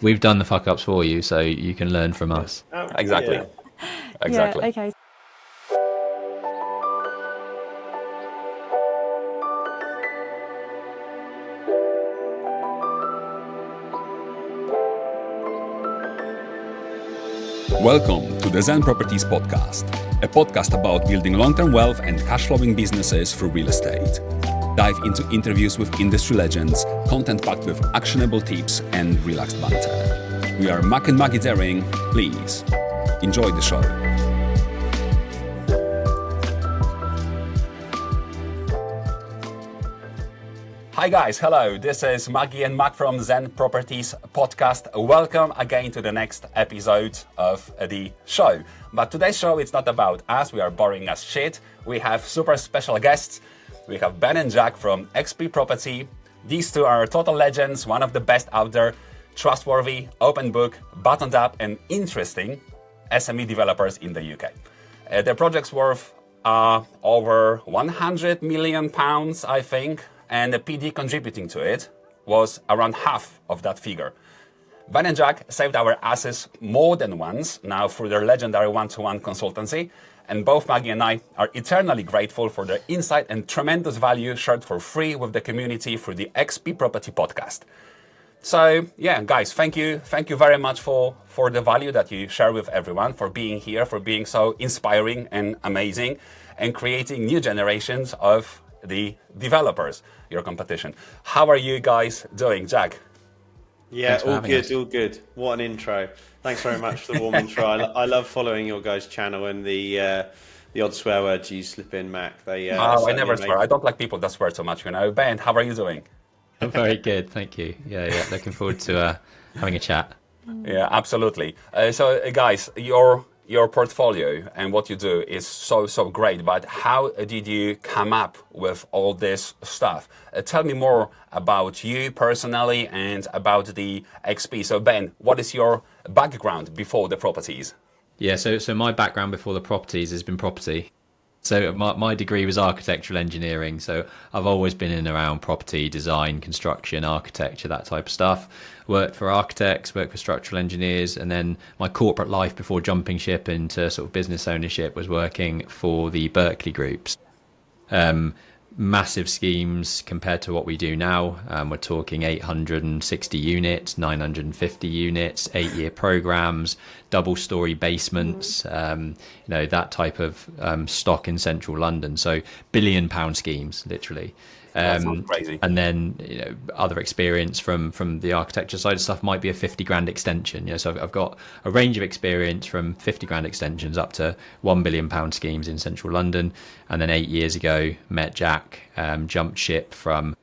We've done the fuck ups for you, so you can learn from us. Exactly. Yeah. Exactly. Yeah, okay. Welcome to the ZEN Properties podcast, a podcast about building long-term wealth and cash-flowing businesses through real estate. Dive into interviews with industry legends, content packed with actionable tips and relaxed banter. We are Mac and Maggie Daring. Please enjoy the show. Hi guys, hello. This is Maggie and Mac from ZEN Properties podcast. Welcome again to the next episode of the show. But today's show is not about us. We are boring as shit. We have super special guests. We have Ben and Jack from XP Property. These two are total legends, one of the best out there, trustworthy, open book, buttoned up and interesting SME developers in the UK. Their project's worth over £100 million, I think. And the PD contributing to it was around half of that figure. Ben and Jack saved our asses more than once now through their legendary one-to-one consultancy, and both Maggie and I are eternally grateful for their insight and tremendous value shared for free with the community through the XP Property podcast. So yeah, guys, thank you very much for the value that you share with everyone, for being here, for being so inspiring and amazing, and creating new generations of the developers, your competition. How are you guys doing, Jack? Yeah, all good. What an intro. Thanks very much for the warm intro. I love following your guys' channel and the odd swear words you slip in, Mac. I never swear. I don't like people that swear too much, you know. Ben, how are you doing? I'm very good, thank you. Yeah, looking forward to having a chat. Yeah, absolutely. So, guys, your portfolio and what you do is so great, but how did you come up with all this stuff? Tell me more about you personally and about the XP. So Ben, what is your background before the properties? Yeah, so my background before the properties has been property. So my degree was architectural engineering. So I've always been in and around property, design, construction, architecture, that type of stuff. Worked for architects, worked for structural engineers, and then my corporate life before jumping ship into sort of business ownership was working for the Berkeley groups. Massive schemes compared to what we do now. We're talking 860 units, 950 units, 8-year programs, double-story basements, that type of stock in central London. So £1 billion schemes, literally. That sounds crazy. And then other experience from the architecture side of stuff might be a 50 grand extension. So I've got a range of experience from 50 grand extensions up to £1 billion schemes in central London. And then 8 years ago, met Jack, jumped ship from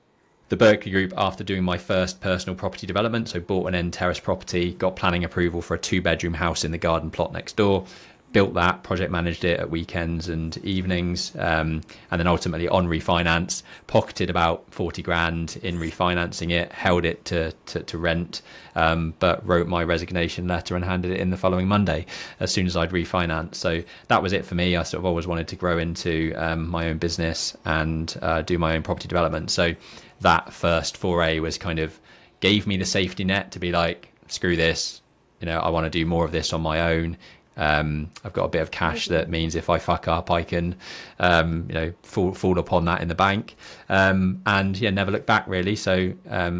the Berkeley Group after doing my first personal property development. So bought an end terrace property, got planning approval for a 2-bedroom house in the garden plot next door. Built that, project managed it at weekends and evenings, and then ultimately on refinance, pocketed about 40 grand in refinancing it, held it to rent, but wrote my resignation letter and handed it in the following Monday as soon as I'd refinanced. So that was it for me. I sort of always wanted to grow into my own business and do my own property development. So that first foray was kind of gave me the safety net to be like, screw this, I want to do more of this on my own. I've got a bit of cash that means if I fuck up, I can, fall upon that in the bank, and never look back really. So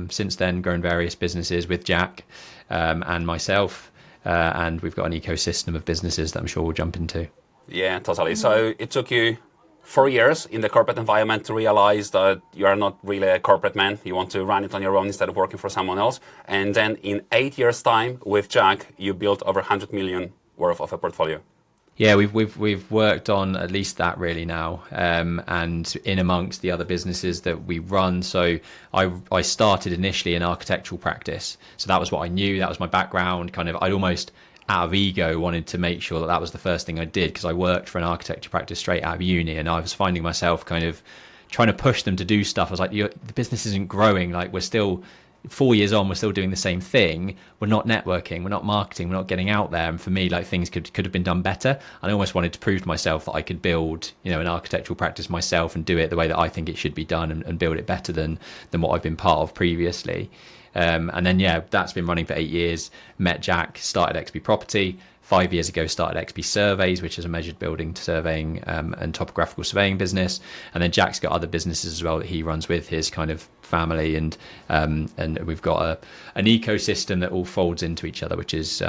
since then, grown various businesses with Jack and myself, and we've got an ecosystem of businesses that I'm sure we'll jump into. Yeah, totally. So it took you 4 years in the corporate environment to realize that you are not really a corporate man. You want to run it on your own instead of working for someone else. And then in 8 years' time with Jack, you built over 100 million worth of a portfolio. Yeah, we've worked on at least that really now, and in amongst the other businesses that we run. So I started initially in architectural practice, so that was what I knew. That was my background. Kind of, I'd almost out of ego wanted to make sure that was the first thing I did because I worked for an architecture practice straight out of uni, and I was finding myself kind of trying to push them to do stuff. I was like, the business isn't growing. Like we're still 4 years on, we're still doing the same thing. We're not networking, we're not marketing, we're not getting out there. And for me, like, things could have been done better. And I almost wanted to prove to myself that I could build, an architectural practice myself and do it the way that I think it should be done, and build it better than what I've been part of previously. And then, that's been running for 8 years. Met Jack, started XP Property. 5 years ago, started XP Surveys, which is a measured building surveying and topographical surveying business. And then Jack's got other businesses as well that he runs with his kind of family, and we've got an ecosystem that all folds into each other, which is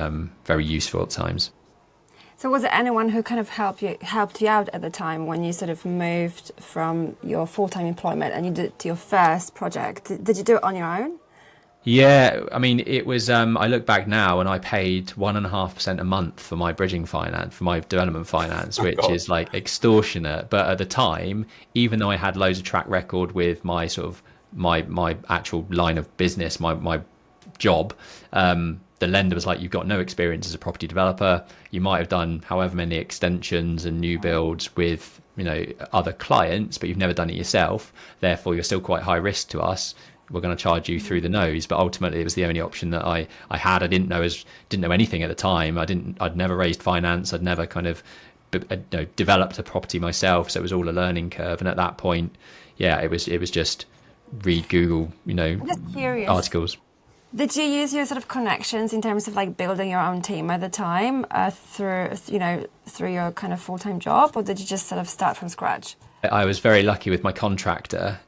very useful at times. So was there anyone who kind of helped you out at the time when you sort of moved from your full-time employment and you did your first project? Did you do it on your own? Yeah, I mean, it was, I look back now and I paid 1.5% a month for my bridging finance, for my development finance, which is like extortionate. But at the time, even though I had loads of track record with my sort of, my actual line of business, my job, the lender was like, you've got no experience as a property developer. You might have done however many extensions and new builds with, other clients, but you've never done it yourself. Therefore, you're still quite high risk to us. We're going to charge you through the nose. But ultimately, it was the only option that I had. I didn't know anything at the time. I'd never raised finance. I'd never kind of developed a property myself. So it was all a learning curve. And at that point, it was just read Google, articles. Did you use your sort of connections in terms of like building your own team at the time through your kind of full-time job, or did you just sort of start from scratch? I was very lucky with my contractor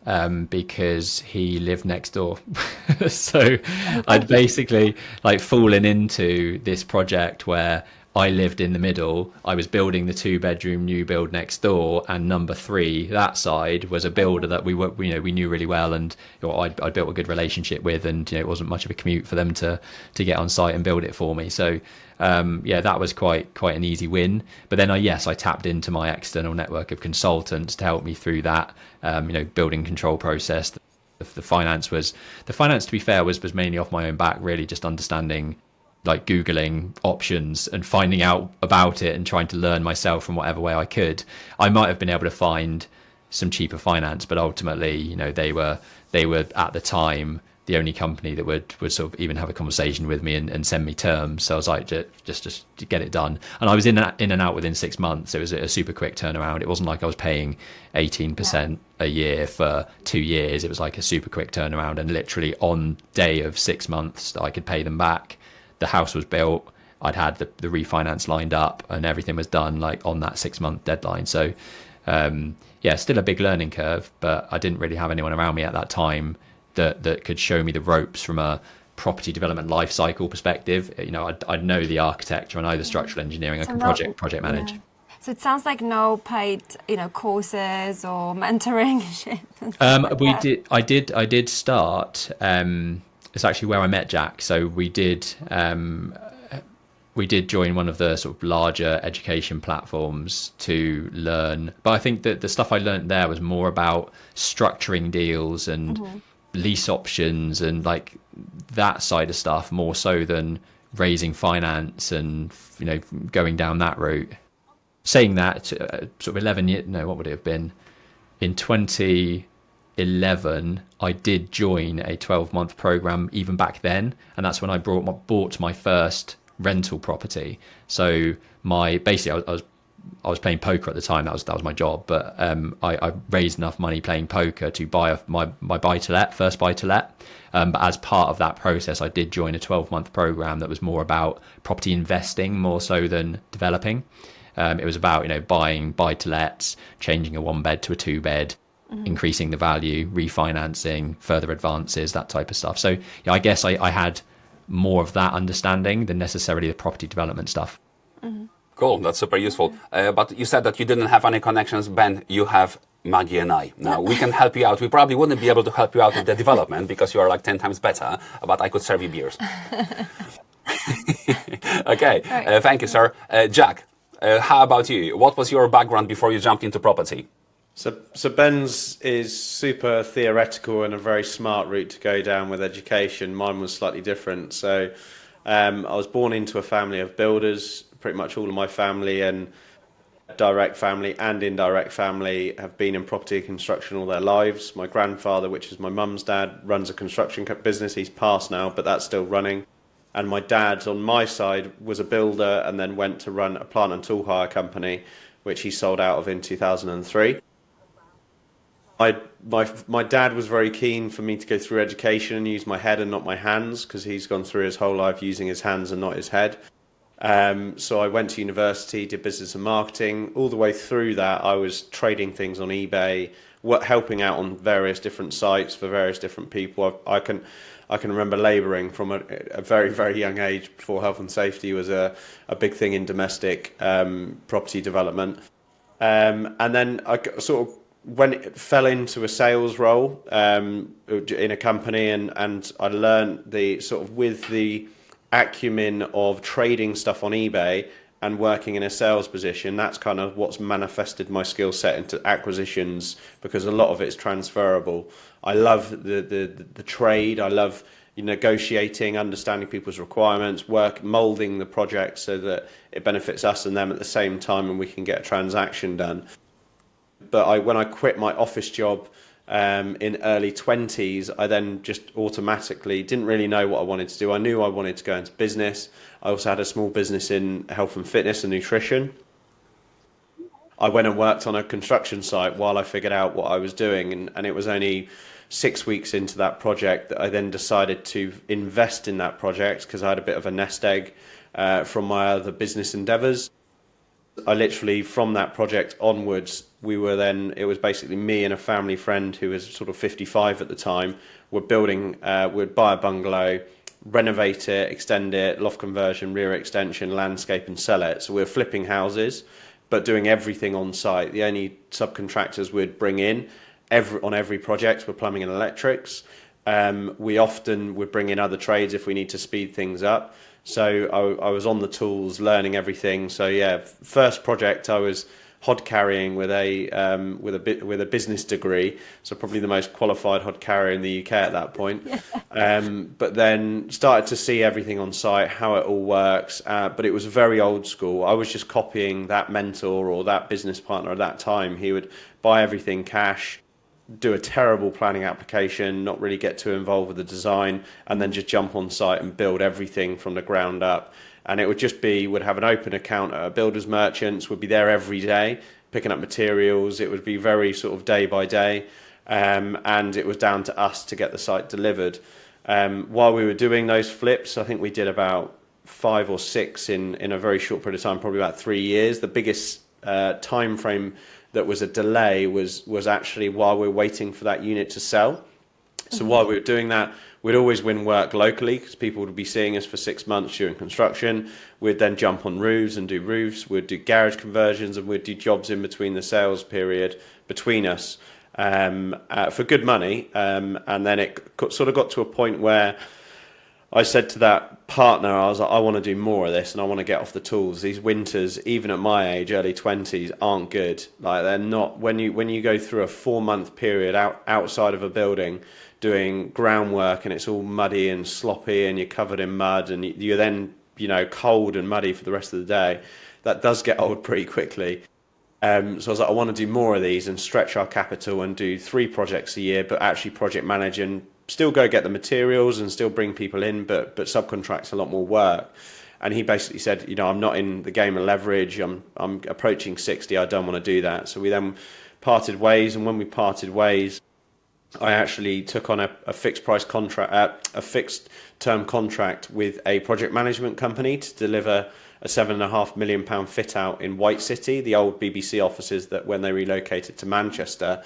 because he lived next door. So I'd basically like fallen into this project where I lived in the middle. I was building the 2-bedroom new build next door, and number 3, that side, was a builder that we knew really well, and I'd built a good relationship with, and it wasn't much of a commute for them to get on site and build it for me. So that was quite an easy win. But then I tapped into my external network of consultants to help me through that building control process. The finance, to be fair, was mainly off my own back, really just understanding, like Googling options and finding out about it and trying to learn myself from whatever way I could. I might have been able to find some cheaper finance, but ultimately, they were at the time the only company that would sort of even have a conversation with me and send me terms. So I was like, just to get it done. And I was in and out within 6 months. It was a super quick turnaround. It wasn't like I was paying 18% a year for 2 years. It was like a super quick turnaround, and literally on day of 6 months I could pay them back. The house was built. I'd had the refinance lined up, and everything was done like on that 6-month deadline. So still a big learning curve, but I didn't really have anyone around me at that time that could show me the ropes from a property development life cycle perspective. I'd know the architecture, I know the structural engineering, I can project manage. Yeah. So it sounds like no paid, courses or mentoring. I did start. It's actually where I met Jack. So we did join one of the sort of larger education platforms to learn. But I think that the stuff I learned there was more about structuring deals and lease options and like that side of stuff, more so than raising finance and going down that route. Saying that, sort of 11 years, no, what would it have been? In 2011, I did join a 12-month program even back then, and that's when I bought my first rental property. So I was playing poker at the time. That was my job, but I raised enough money playing poker to buy my first buy-to-let. But as part of that process, I did join a 12-month program that was more about property investing more so than developing. It was about buying buy-to-lets, changing a 1-bed to a 2-bed, increasing the value, refinancing, further advances, that type of stuff. So I guess I had more of that understanding than necessarily the property development stuff. Cool, that's super useful. But you said that you didn't have any connections. Ben, you have Maggie and I. Now, we can help you out. We probably wouldn't be able to help you out with the development because you are like 10 times better, but I could serve you beers. Okay, thank you, sir. Jack, how about you? What was your background before you jumped into property? So Ben's is super theoretical and a very smart route to go down with education. Mine was slightly different. So I was born into a family of builders, pretty much all of my family, and direct family and indirect family have been in property construction all their lives. My grandfather, which is my mum's dad, runs a construction business. He's passed now, but that's still running. And my dad, on my side, was a builder and then went to run a plant and tool hire company, which he sold out of in 2003. My dad was very keen for me to go through education and use my head and not my hands, because he's gone through his whole life using his hands and not his head. So I went to university, did business and marketing. All the way through that, I was trading things on eBay, helping out on various different sites for various different people. I can remember labouring from a very, very young age before health and safety was a big thing in domestic property development. And then I sort of fell into a sales role in a company, and I learned the sort of with the acumen of trading stuff on eBay and working in a sales position. That's kind of what's manifested my skill set into acquisitions, because a lot of it's transferable. I love the trade. I love negotiating, understanding people's requirements, molding the project so that it benefits us and them at the same time, and we can get a transaction done. But when I quit my office job in early 20s, I then just automatically didn't really know what I wanted to do. I knew I wanted to go into business. I also had a small business in health and fitness and nutrition. I went and worked on a construction site while I figured out what I was doing, and it was only 6 weeks into that project that I then decided to invest in that project, because I had a bit of a nest egg from my other business endeavours. I literally, from that project onwards, it was basically me and a family friend who was sort of 55 at the time, we'd buy a bungalow, renovate it, extend it, loft conversion, rear extension, landscape, and sell it. So we were flipping houses, but doing everything on site. The only subcontractors we'd bring in on every project were plumbing and electrics. We often would bring in other trades if we need to speed things up. So I was on the tools, learning everything. So yeah, first project I was hod carrying with a business degree, so probably the most qualified hod carrier in the UK at that point. But then started to see everything on site, how it all works. But it was very old school. I was just copying that mentor or that business partner at that time. He would buy everything cash, do a terrible planning application, not really get too involved with the design, and then just jump on site and build everything from the ground up. And it would just would have an open account at a builder's merchants, would be there every day, picking up materials. It would be very sort of day by day. And it was down to us to get the site delivered. While we were doing those flips, I think we did about 5 or 6 in a very short period of time, probably about 3 years. The biggest time frame that was a delay was actually while we were waiting for that unit to sell. So while we were doing that, we'd always win work locally, because people would be seeing us for 6 months during construction. We'd then jump on roofs and do roofs. We'd do garage conversions, and we'd do jobs in between the sales period between us for good money. And then it sort of got to a point where I said to that partner, I was like, I want to do more of this and I want to get off the tools. These winters, even at my age, early 20s, aren't good. Like, they're not, when you go through a 4-month period outside of a building doing groundwork, and it's all muddy and sloppy and you're covered in mud, and you're then, cold and muddy for the rest of the day, that does get old pretty quickly. So I was like, I want to do more of these and stretch our capital and do 3 projects a year, but actually project manage and still go get the materials and still bring people in, but subcontract a lot more work. And he basically said, I'm not in the game of leverage. I'm approaching 60. I don't want to do that. So we then parted ways. And when we parted ways, I actually took on a fixed price contract, a fixed term contract with a project management company to deliver a £7.5 million fit out in White City, the old BBC offices that when they relocated to Manchester.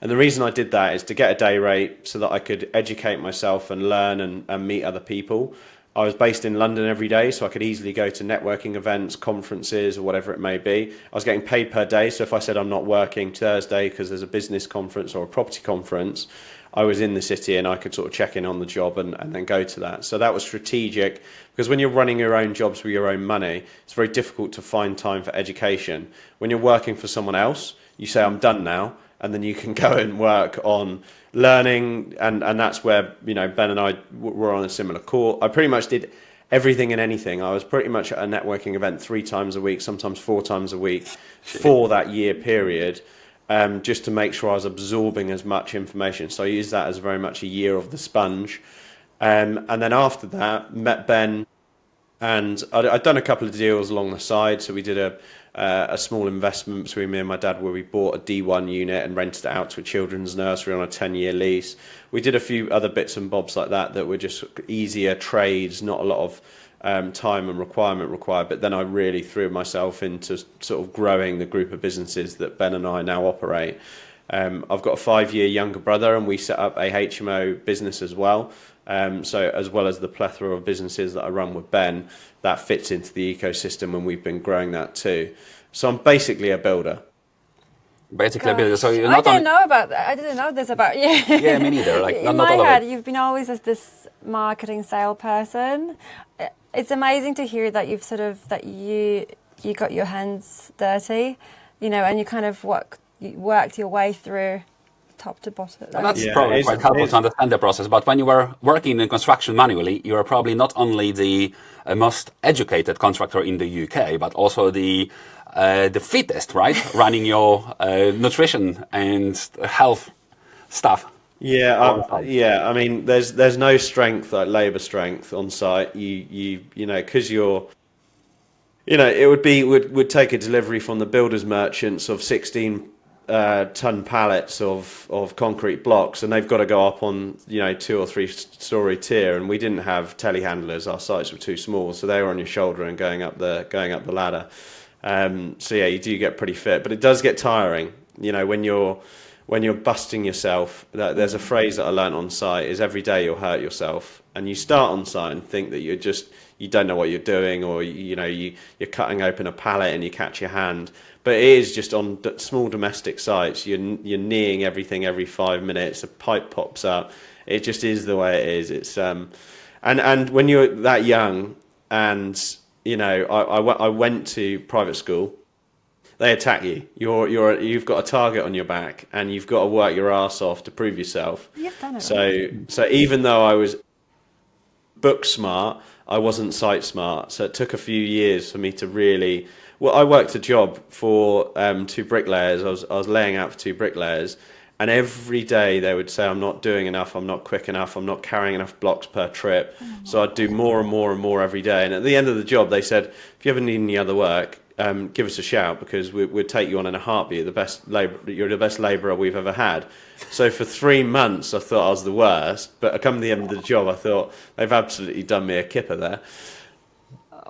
And the reason I did that is to get a day rate so that I could educate myself and learn and meet other people. I was based in London every day, so I could easily go to networking events, conferences, or whatever it may be. I was getting paid per day, so if I said I'm not working Thursday because there's a business conference or a property conference, I was in the city and I could sort of check in on the job and then go to that. So that was strategic, because when you're running your own jobs with your own money, it's very difficult to find time for education. When you're working for someone else, you say, I'm done now, and then you can go and work on learning, and that's where Ben and I were on a similar course. I pretty much did everything and anything. I was pretty much at a networking event 3 times a week, sometimes 4 times a week for that year period, just to make sure I was absorbing as much information. So I use that as very much a year of the sponge. And then after that, met Ben, and I'd done a couple of deals along the side. So we did a small investment between me and my dad where we bought a D1 unit and rented it out to a children's nursery on a 10-year lease. We did a few other bits and bobs like that were just easier trades, not a lot of time and requirement required. But then I really threw myself into sort of growing the group of businesses that Ben and I now operate. I've got a 5-year younger brother, and we set up a HMO business as well. So as well as the plethora of businesses that I run with Ben, that fits into the ecosystem, and we've been growing that too. So I'm basically a builder. Basically, a builder. So you're I not didn't know about that. I didn't know this about you. Yeah, me neither. Like, in not my all head, of it. you've been always as this marketing sale person. It's amazing to hear that you've sort of you got your hands dirty, and you kind of worked your way through top to bottom. And that's Yeah, probably it's- quite helpful it's- to understand the process. But when you were working in construction manually, you were probably not only the most educated contractor in the UK, but also the fittest, right? Running your nutrition and health stuff. Yeah, I mean, there's no strength like labour strength on site. Because it would take a delivery from the builders merchants of 16 ton pallets of concrete blocks, and they've got to go up on 2 or 3 story tier, and we didn't have telehandlers. Our sites were too small, so they were on your shoulder and going up the ladder. So yeah, you do get pretty fit, but it does get tiring. When you're busting yourself. There's a phrase that I learned on site is every day you'll hurt yourself, and you start on site and think that you don't know what you're doing, or you're cutting open a pallet and you catch your hand. But it is just on small domestic sites. You're kneeing everything every 5 minutes. A pipe pops up. It just is the way it is. It's and when you're that young, and I went to private school. They attack you. You've got a target on your back, and you've got to work your ass off to prove yourself. You've done it. So even though I was book smart, I wasn't site smart. So it took a few years for me to really. Well, I worked a job for 2 bricklayers. I was laying out for 2 bricklayers, and every day they would say, "I'm not doing enough. I'm not quick enough. I'm not carrying enough blocks per trip." So I'd do more and more and more every day. And at the end of the job, they said, "If you ever need any other work, give us a shout, because we'd take you on in a heartbeat. You're the best labourer we've ever had." So for 3 months, I thought I was the worst. But come the end of the job, I thought they've absolutely done me a kipper there.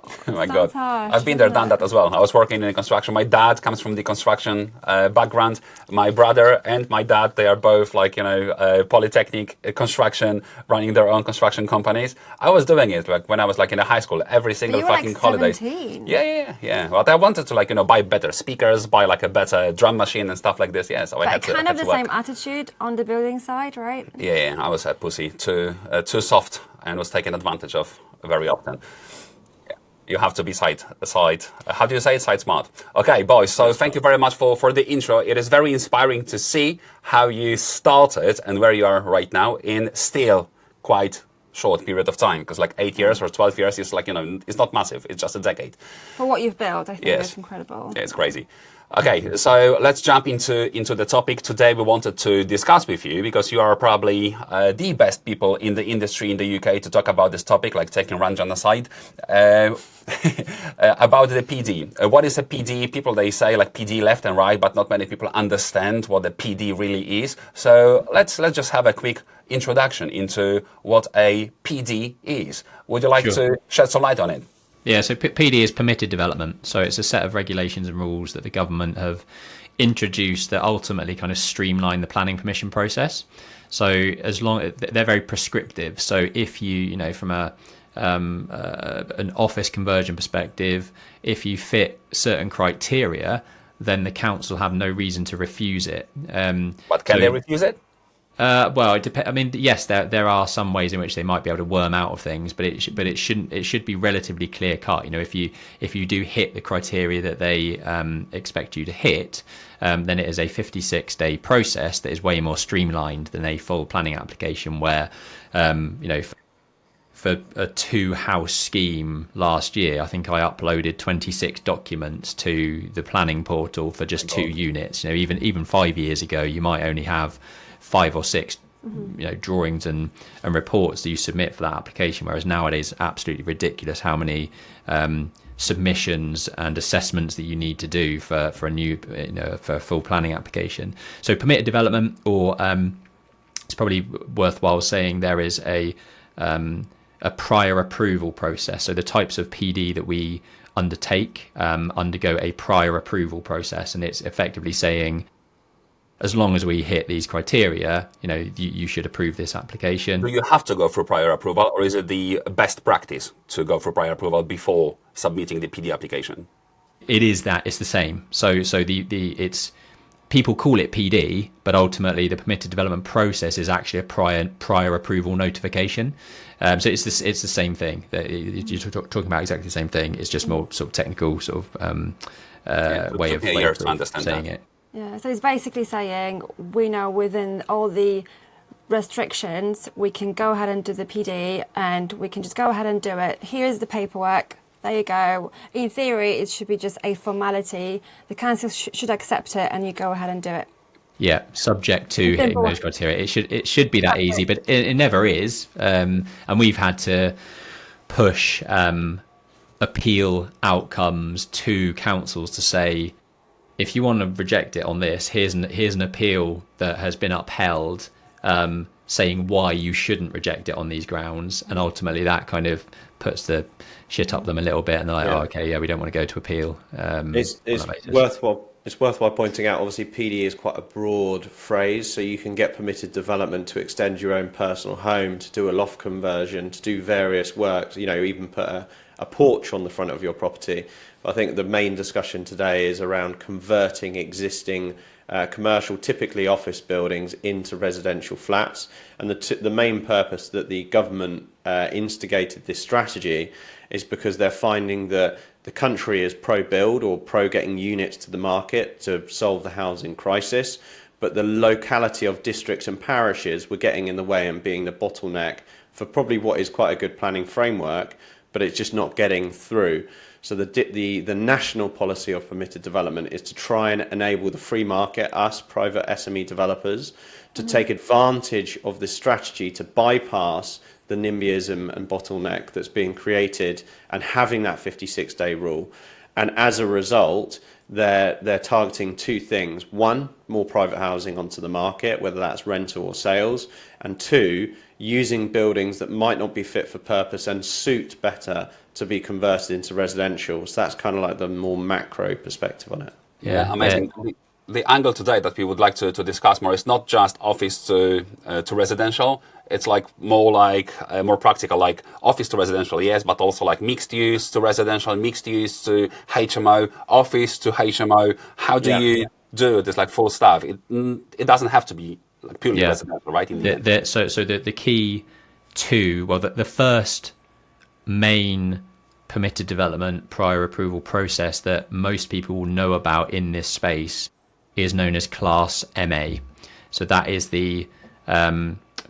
Oh my Sounds God. harsh, I've been there, doesn't done it? that as well. I was working in construction. My dad comes from the construction background. My brother and my dad, they are both polytechnic construction, running their own construction companies. I was doing it when I was in high school, every single you were fucking holiday. 17. Yeah. But I wanted to buy better speakers, buy a better drum machine and stuff like this. Yeah, so I had But to. kind I of had the to same work. attitude on the building side, right? Yeah, I was a pussy, too soft, and was taken advantage of very often. You have to be side. How do you say it? Side smart. Okay, boys. So thank you very much for the intro. It is very inspiring to see how you started and where you are right now in still quite short period of time. Because 8 years or 12 years is it's not massive. It's just a decade. For what you've built, I think Yes. it's incredible. Yeah, it's crazy. Okay, so let's jump into the topic. Today we wanted to discuss with you, because you are probably the best people in the industry in the UK to talk about this topic, taking Ranjan aside, about the PD. What is a PD? People, they say PD left and right, but not many people understand what the PD really is. So let's just have a quick introduction into what a PD is. Would you like Sure. to shed some light on it? Yeah, so PD is permitted development. So it's a set of regulations and rules that the government have introduced that ultimately kind of streamline the planning permission process. So as long they're very prescriptive. So if you, from an office conversion perspective, if you fit certain criteria, then the council have no reason to refuse it. But can they refuse it? Well, it depends. I mean, yes, there are some ways in which they might be able to worm out of things, but it shouldn't. It should be relatively clear cut. If you do hit the criteria that they expect you to hit, then it is a 56-day process that is way more streamlined than a full planning application, where for a 2-house scheme last year, I think I uploaded 26 documents to the planning portal for just 2 units. Even 5 years ago, you might only have 5 or 6 drawings and reports that you submit for that application, whereas nowadays it's absolutely ridiculous how many submissions and assessments that you need to do for a new for a full planning application. So permitted development, or it's probably worthwhile saying there is a prior approval process. So the types of PD that we undertake undergo a prior approval process, and it's effectively saying, as long as we hit these criteria, you should approve this application. Do you have to go through prior approval, or is it the best practice to go through prior approval before submitting the PD application? It is that. It's the same. So it's, people call it PD, but ultimately the permitted development process is actually a prior approval notification. So it's the same thing. You're talking about exactly the same thing. It's just more sort of technical sort of way of saying it. Yeah, so it's basically saying we know within all the restrictions we can go ahead and do the PD, and we can just go ahead and do it. Here's the paperwork. There you go. In theory, it should be just a formality. The council should accept it, and you go ahead and do it. Yeah, subject to hitting those criteria. It should be that easy, but it never is. And we've had to push appeal outcomes to councils to say, if you want to reject it on this, here's an appeal that has been upheld, saying why you shouldn't reject it on these grounds. And ultimately that kind of puts the shit up them a little bit, and they're like, oh, okay, yeah, we don't want to go to appeal. It's worthwhile pointing out, obviously PD is quite a broad phrase, so you can get permitted development to extend your own personal home, to do a loft conversion, to do various works, even put a porch on the front of your property. I think the main discussion today is around converting existing commercial, typically office buildings, into residential flats. And the main purpose that the government instigated this strategy is because they're finding that the country is pro-build or pro-getting units to the market to solve the housing crisis, but the locality of districts and parishes were getting in the way and being the bottleneck for probably what is quite a good planning framework, but it's just not getting through. So the national policy of permitted development is to try and enable the free market, us private SME developers, to take advantage of this strategy to bypass the NIMBYism and bottleneck that's being created, and having that 56-day rule. And as a result, they're targeting 2 things. 1, more private housing onto the market, whether that's rental or sales. And 2, using buildings that might not be fit for purpose and suit better to be converted into residential. So that's kind of like the more macro perspective on it. Yeah, amazing. The angle today that we would like to discuss more is not just office to residential. It's like more practical, like office to residential, yes, but also like mixed use to residential, mixed use to HMO, office to HMO. How do you do this, like full stuff? It doesn't have to be like purely residential, right? So the key to, the first main permitted development prior approval process that most people will know about in this space is known as Class MA. So that is the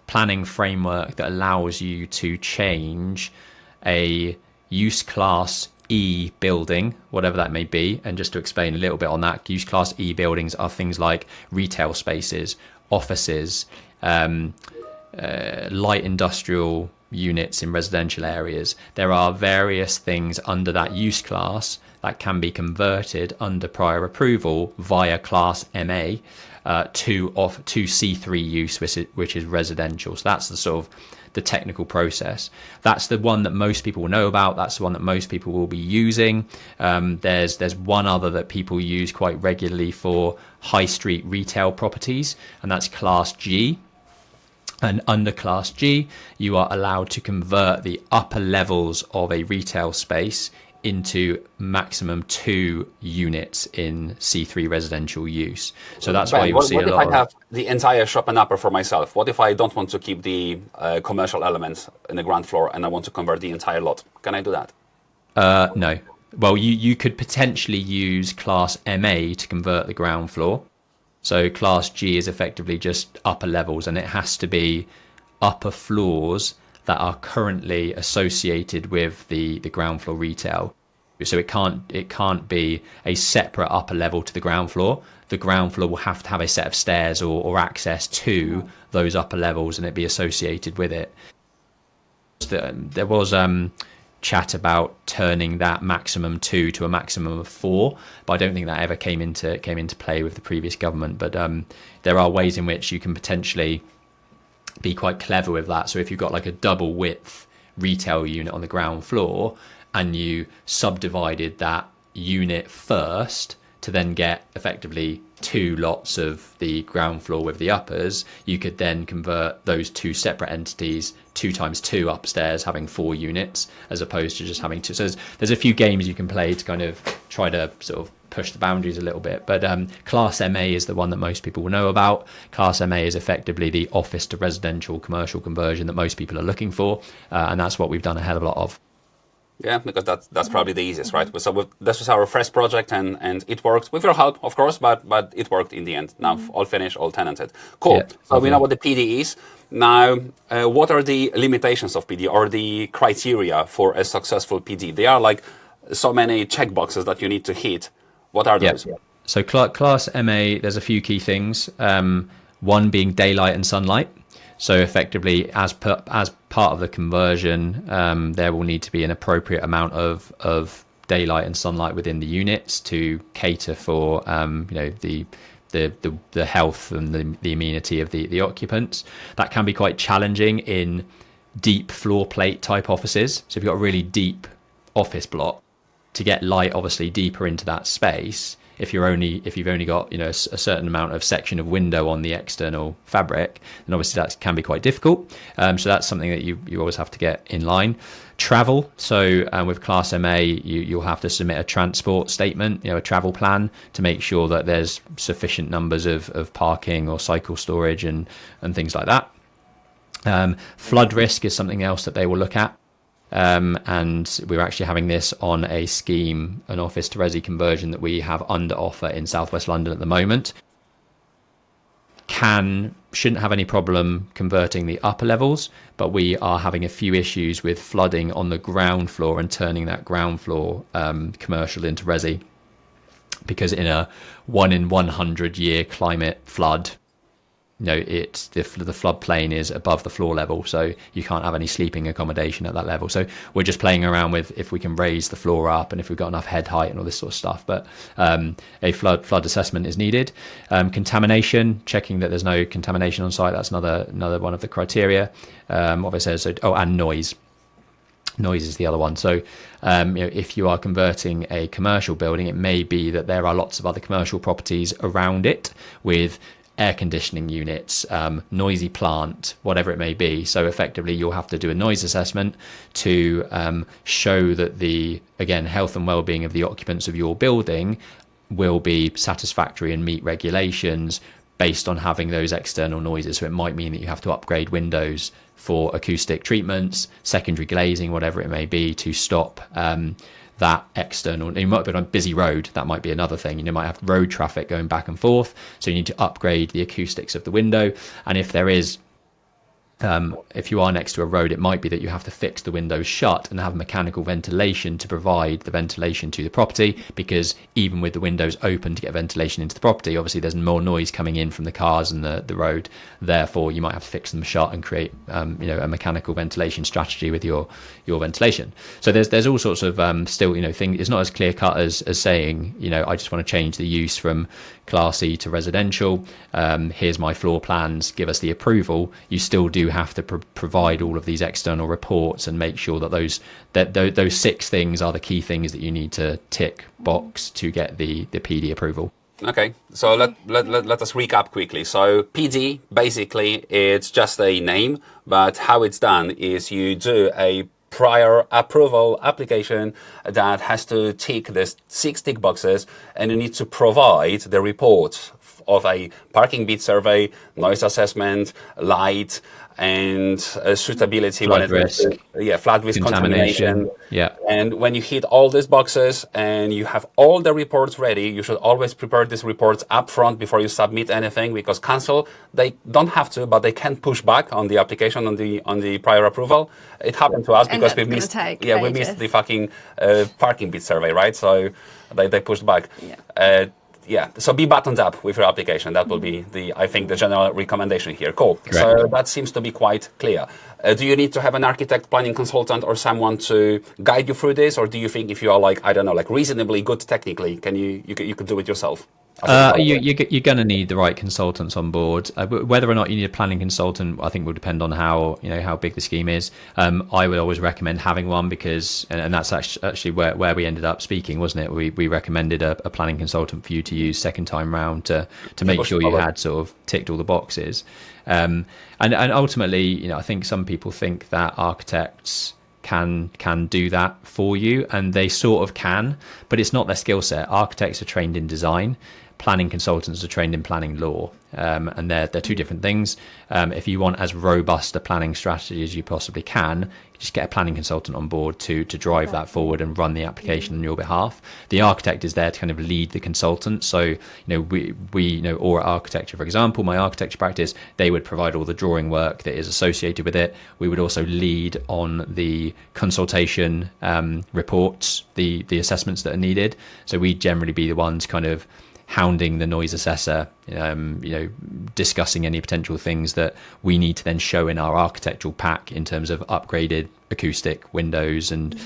planning framework that allows you to change a use class E building, whatever that may be. And just to explain a little bit on that, use class E buildings are things like retail spaces, offices, light industrial units in residential areas. There are various things under that use class that can be converted under prior approval via Class MA to C3 use, which is residential. So that's the sort of the technical process. That's the one that most people will know about. That's the one that most people will be using. There's one other that people use quite regularly for high street retail properties, and that's Class G. And under Class G, you are allowed to convert the upper levels of a retail space into maximum 2 units in C3 residential use. So that's why you'll see a lot. What if I have the entire shop and upper for myself? What if I don't want to keep the commercial elements in the ground floor and I want to convert the entire lot? Can I do that? No. Well, you could potentially use Class MA to convert the ground floor. So Class G is effectively just upper levels, and it has to be upper floors that are currently associated with the ground floor retail. So it can't be a separate upper level to the ground floor. The ground floor will have to have a set of stairs or access to those upper levels, and it be associated with it. There was chat about turning that maximum 2 to a maximum of 4, but I don't think that ever came into play with the previous government. But there are ways in which you can potentially be quite clever with that. So if you've got like a double width retail unit on the ground floor and you subdivided that unit first to then get effectively 2 lots of the ground floor with the uppers, you could then convert those 2 separate entities 2 times 2 upstairs, having 4 units, as opposed to just having 2. So there's a few games you can play to kind of try to sort of push the boundaries a little bit. But Class MA is the one that most people will know about. Class MA is effectively the office to residential commercial conversion that most people are looking for, and that's what we've done a hell of a lot of. Yeah, because that's probably the easiest, right? So this was our first project, and it worked with your help, of course, but it worked in the end. Now all finished, all tenanted. Cool. Yeah, so we know what the PD is. Now, what are the limitations of PD or the criteria for a successful PD? There are like so many checkboxes that you need to hit. What are those? Yeah. So Class MA, there's a few key things. One being daylight and sunlight. So effectively, as part of the conversion, there will need to be an appropriate amount of daylight and sunlight within the units to cater for the health and the amenity of the occupants. That can be quite challenging in deep floor plate type offices. So if you've got a really deep office block, to get light obviously deeper into that space, if you've only got a certain amount of section of window on the external fabric, then obviously that can be quite difficult. So that's something that you always have to get in line. Travel. So with Class MA, you'll have to submit a transport statement, a travel plan, to make sure that there's sufficient numbers of parking or cycle storage and things like that. Flood risk is something else that they will look at. And we're actually having this on a scheme, an office to resi conversion that we have under offer in Southwest London at the moment. Shouldn't have any problem converting the upper levels, but we are having a few issues with flooding on the ground floor and turning that ground floor commercial into resi, because in a 1 in 100 year climate flood, the floodplain is above the floor level, so you can't have any sleeping accommodation at that level. So we're just playing around with if we can raise the floor up and if we've got enough head height and all this sort of stuff. But a flood assessment is needed. Contamination, checking that there's no contamination on site. That's another one of the criteria. Obviously, and noise. Noise is the other one. So if you are converting a commercial building, it may be that there are lots of other commercial properties around it with air conditioning units, noisy plant, whatever it may be. So effectively, you'll have to do a noise assessment to show that the health and well-being of the occupants of your building will be satisfactory and meet regulations based on having those external noises. So it might mean that you have to upgrade windows for acoustic treatments, secondary glazing, whatever it may be, to stop that external. You might be on a busy road, that might be another thing. You might have road traffic going back and forth, so you need to upgrade the acoustics of the window. And if there is if you are next to a road, it might be that you have to fix the windows shut and have mechanical ventilation to provide the ventilation to the property, because even with the windows open to get ventilation into the property, obviously there's more noise coming in from the cars and the road. Therefore, you might have to fix them shut and create a mechanical ventilation strategy with your ventilation. So there's all sorts of still things. It's not as clear cut as saying I just want to change the use from Class E to residential. Here's my floor plans, give us the approval. You still do have to provide all of these external reports and make sure that those 6 things are the key things that you need to tick box to get the PD approval. Okay, so let us recap quickly. So PD, basically, it's just a name, but how it's done is you do a prior approval application that has to tick the 6 tick boxes, and you need to provide the reports of a parking beat survey, noise assessment, light, and suitability, Flood risk, flood risk, contamination. Yeah. And when you hit all these boxes and you have all the reports ready, you should always prepare these reports up front before you submit anything, because council, they don't have to, but they can push back on the application on the prior approval. It happened to us because we missed the fucking parking beat survey, right? So they pushed back. So be buttoned up with your application. That will be I think the general recommendation here. Cool. Correct. So that seems to be quite clear. Do you need to have an architect, planning consultant, or someone to guide you through this, or do you think if you are reasonably good technically, you could do it yourself? You're going to need the right consultants on board. Whether or not you need a planning consultant, I think will depend on how big the scheme is. I would always recommend having one because, and that's actually where we ended up speaking, wasn't it? We recommended a planning consultant for you to use second time round to make sure you had sort of ticked all the boxes. And ultimately, I think some people think that architects can do that for you, and they sort of can, but it's not their skill set. Architects are trained in design. Planning consultants are trained in planning law, and they're two different things. If you want as robust a planning strategy as you possibly can, just get a planning consultant on board to drive that forward and run the application on your behalf. The architect is there to kind of lead the consultant. So we Aura Architecture, for example, my architecture practice, they would provide all the drawing work that is associated with it. We would also lead on the consultation reports, the assessments that are needed. So we'd generally be the ones kind of hounding the noise assessor, discussing any potential things that we need to then show in our architectural pack in terms of upgraded acoustic windows and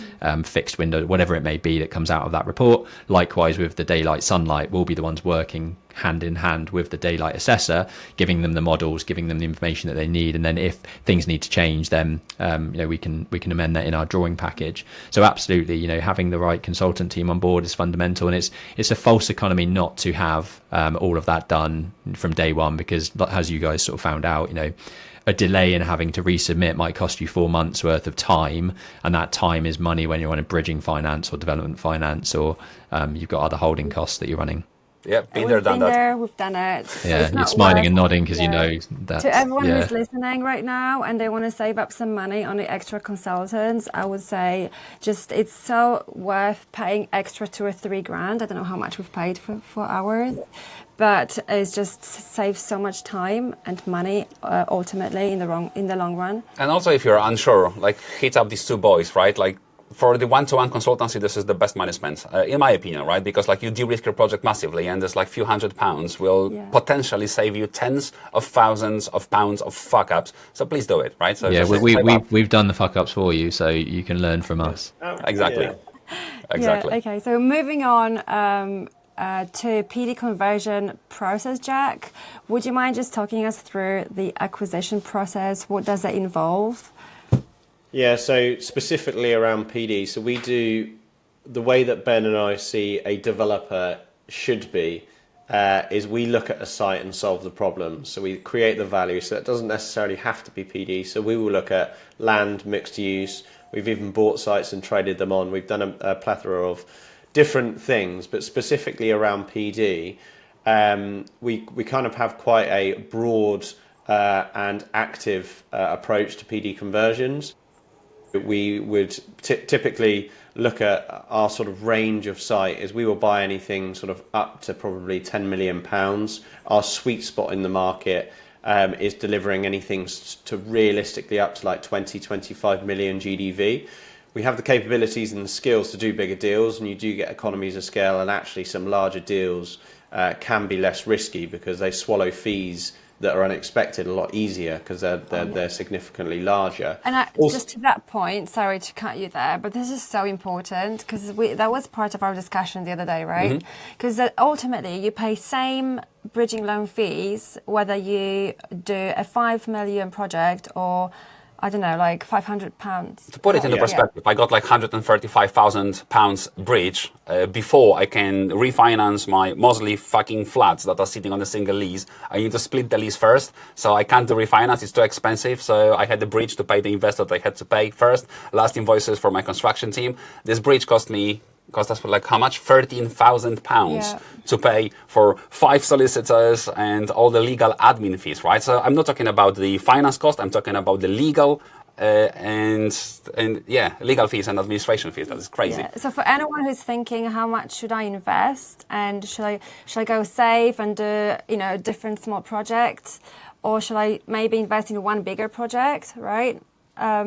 fixed windows, whatever it may be that comes out of that report. Likewise with the daylight sunlight, we'll be the ones working hand in hand with the daylight assessor, giving them the models, giving them the information that they need, and then if things need to change, then we can amend that in our drawing package. So absolutely, having the right consultant team on board is fundamental, and it's a false economy not to have all of that done from day one, because as you guys sort of found out, a delay in having to resubmit might cost you 4 months worth of time, and that time is money when you're on a bridging finance or development finance, or you've got other holding costs that you're running. Yeah, been there, done that. We've done it. Yeah, you're smiling and nodding because you know that. To everyone who's listening right now and they want to save up some money on the extra consultants, I would say it's so worth paying extra $2 or $3 grand. I don't know how much we've paid for ours, but it's just saves so much time and money ultimately in the long run. And also, if you're unsure, hit up these two boys, right? For the one-to-one consultancy, this is the best money spent, in my opinion, right? Because you de-risk your project massively, and there's few £100 will potentially save you tens of thousands of pounds of fuck-ups. So please do it, right? So we've done the fuck-ups for you, so you can learn from us. Exactly. Exactly. Yeah, okay, so moving on to PD conversion process, Jack. Would you mind just talking us through the acquisition process? What does that involve? Yeah, so specifically around PD, so we do the way that Ben and I see a developer should be, is we look at a site and solve the problem. So we create the value, so it doesn't necessarily have to be PD. So we will look at land, mixed use. We've even bought sites and traded them on. We've done a plethora of different things, but specifically around PD, we kind of have quite a broad and active approach to PD conversions. We would typically look at our sort of range of site is we will buy anything sort of up to probably £10 million. Our sweet spot in the market is delivering anything to realistically up to 20-25 million GDV. We have the capabilities and the skills to do bigger deals, and you do get economies of scale, and actually some larger deals can be less risky because they swallow fees that are unexpected a lot easier because they're significantly larger. And just to that point, sorry to cut you there, but this is so important because that was part of our discussion the other day, right? Because ultimately you pay same bridging loan fees whether you do a 5 million project or I don't know, £500. To put it into perspective, I got £135,000 bridge before I can refinance my Mosley fucking flats that are sitting on a single lease. I need to split the lease first, so I can't do refinance. It's too expensive. So I had the bridge to pay the investor that I had to pay first. Last invoices for my construction team. This bridge cost me cost us like how much? £13,000 Yeah. to pay for 5 solicitors and all the legal admin fees, right? So I'm not talking about the finance cost, I'm talking about the legal legal fees and administration fees. That is crazy. Yeah. So for anyone who's thinking, how much should I invest, and should I go safe and do a different small project, or should I maybe invest in one bigger project, right? I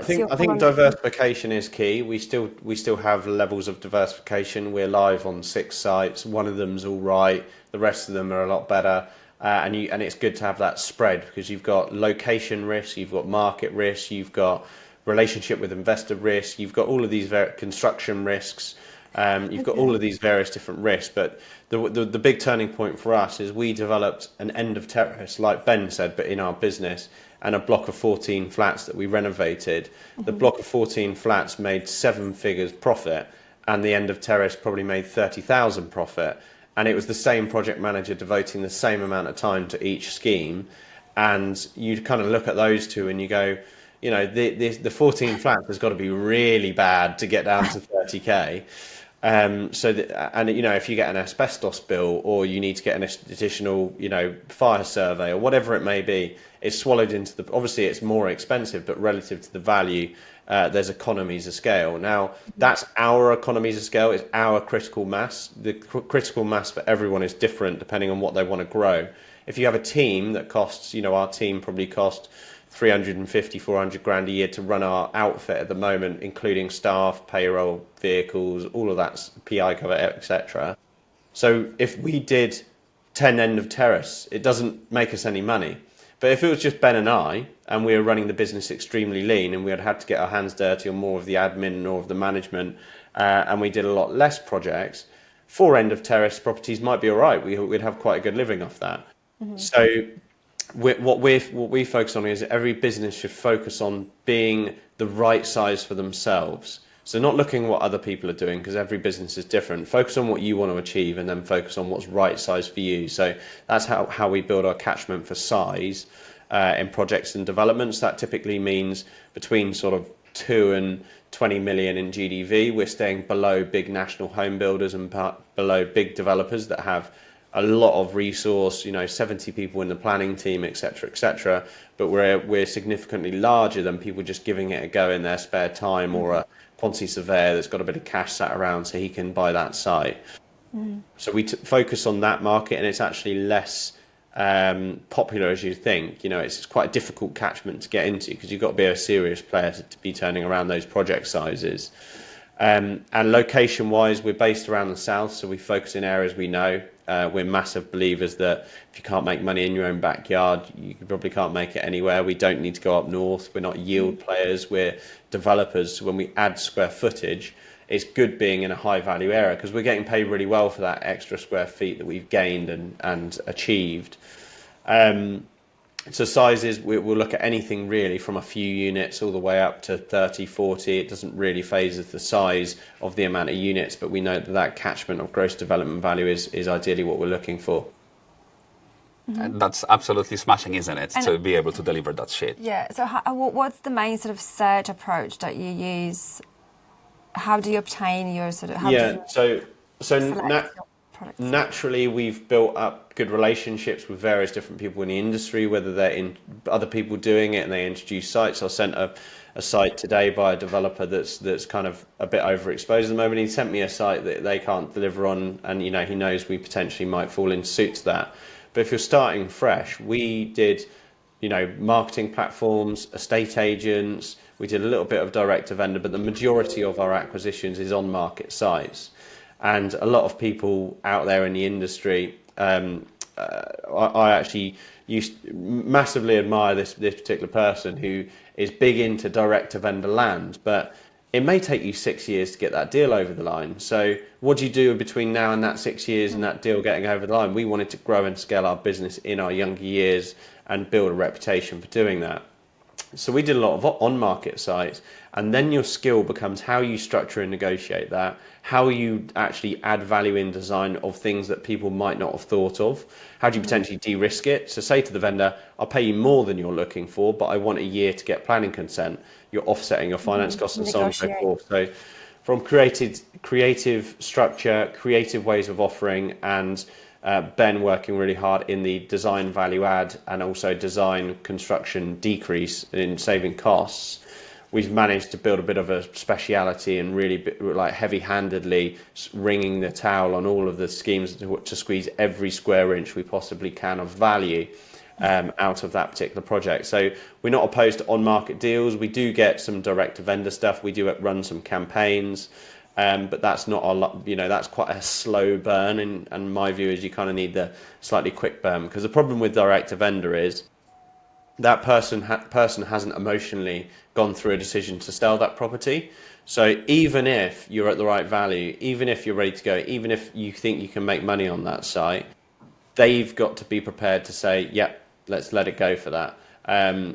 think diversification is key. We still have levels of diversification. We're live on 6 sites. One of them's all right. The rest of them are a lot better. And it's good to have that spread, because you've got location risk, you've got market risk, you've got relationship with investor risk, you've got all of these construction risks. You've got all of these various different risks, but the big turning point for us is we developed an end of terrace, like Ben said, but in our business, and a block of 14 flats that we renovated. The block of 14 flats made 7 figures profit, and the end of terrace probably made 30,000 profit. And it was the same project manager devoting the same amount of time to each scheme. And you kind of look at those two and you go, the 14 flats has got to be really bad to get down to 30k. If you get an asbestos bill, or you need to get an additional, fire survey, or whatever it may be, it's swallowed into obviously it's more expensive, but relative to the value, there's economies of scale. Now, that's our economies of scale, it's our critical mass. The critical mass for everyone is different depending on what they want to grow. If you have a team that costs, our team probably cost 350, 400 grand a year to run our outfit at the moment, including staff, payroll, vehicles, all of that, PI cover, etc. So if we did 10 end of terrace, it doesn't make us any money. But if it was just Ben and I, and we were running the business extremely lean, and we had to get our hands dirty on more of the admin or of the management, and we did a lot less projects, 4 end of terrace properties might be all right. We'd have quite a good living off that. So what we focus on is every business should focus on being the right size for themselves. So not looking at what other people are doing, because every business is different. Focus on what you want to achieve, and then focus on what's right size for you. So that's how we build our catchment for size in projects and developments. That typically means between sort of 2 and 20 million in GDV. We're staying below big national home builders and below big developers that have a lot of resource, 70 people in the planning team, etc., but we're significantly larger than people just giving it a go in their spare time, or a quantity surveyor that's got a bit of cash sat around so he can buy that site. So we focus on that market, and it's actually less popular as you think. It's quite a difficult catchment to get into, because you've got to be a serious player to be turning around those project sizes. And location wise, we're based around the south, so we focus in areas we know. We're massive believers that if you can't make money in your own backyard, you probably can't make it anywhere. We don't need to go up north. We're not yield players, we're developers. When we add square footage, it's good being in a high value area, because we're getting paid really well for that extra square feet that we've gained and achieved. So sizes, we'll look at anything really from a few units all the way up to 30, 40. It doesn't really phase the size of the amount of units, but we know that catchment of gross development value is ideally what we're looking for. And that's absolutely smashing, isn't it? To be able to deliver that shit. Yeah. So what's the main sort of search approach that you use? How do you obtain your sort of... Naturally, we've built up good relationships with various different people in the industry, whether they're in other people doing it and they introduce sites. I sent a site today by a developer that's kind of a bit overexposed at the moment. He sent me a site that they can't deliver on, and he knows we potentially might fall in suit to that. But if you're starting fresh, we did marketing platforms, estate agents, we did a little bit of direct to vendor, but the majority of our acquisitions is on market sites. And a lot of people out there in the industry, I actually massively admire this particular person who is big into direct to vendor land, but it may take you 6 years to get that deal over the line. So what do you do between now and that 6 years and that deal getting over the line? We wanted to grow and scale our business in our younger years and build a reputation for doing that. So we did a lot of on-market sites, and then your skill becomes how you structure and negotiate that, how you actually add value in design of things that people might not have thought of. How do you potentially de-risk it? So say to the vendor, I'll pay you more than you're looking for, but I want a year to get planning consent. You're offsetting your finance costs and so on and so forth. So from creative structure, creative ways of offering, and Ben working really hard in the design value add and also design construction decrease in saving costs. We've managed to build a bit of a speciality and really like heavy-handedly wringing the towel on all of the schemes to squeeze every square inch we possibly can of value out of that particular project. So we're not opposed to on-market deals. We do get some direct-to-vendor stuff. We do run some campaigns, but that's not that's quite a slow burn. And my view is you kind of need the slightly quick burn, because the problem with direct-to-vendor is that person hasn't emotionally gone through a decision to sell that property. So even if you're at the right value, even if you're ready to go, even if you think you can make money on that site, they've got to be prepared to say, yep, let's let it go for that.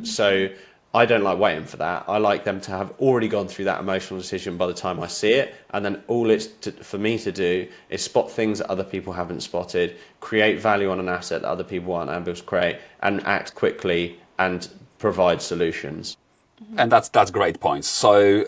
So I don't like waiting for that. I like them to have already gone through that emotional decision by the time I see it. And then all it's for me to do is spot things that other people haven't spotted, create value on an asset that other people aren't able to create, and act quickly and provide solutions. And that's great points. So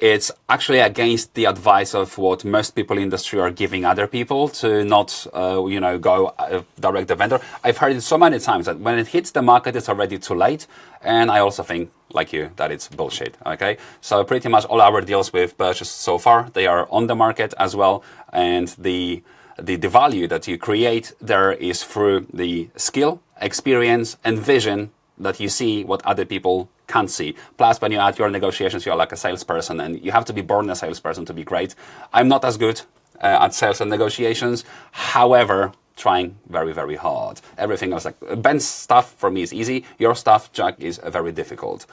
it's actually against the advice of what most people in the industry are giving other people to not, go direct to vendor. I've heard it so many times that when it hits the market, it's already too late. And I also think, like you, that it's bullshit. Okay, so pretty much all our deals we've purchased so far, they are on the market as well, and the value that you create there is through the skill, experience, and vision that you see what other people can't see. Plus, when you add your negotiations, you're like a salesperson, and you have to be born a salesperson to be great. I'm not as good at sales and negotiations. However, trying very, very hard. Everything else, like Ben's stuff for me is easy. Your stuff, Jack, is very difficult.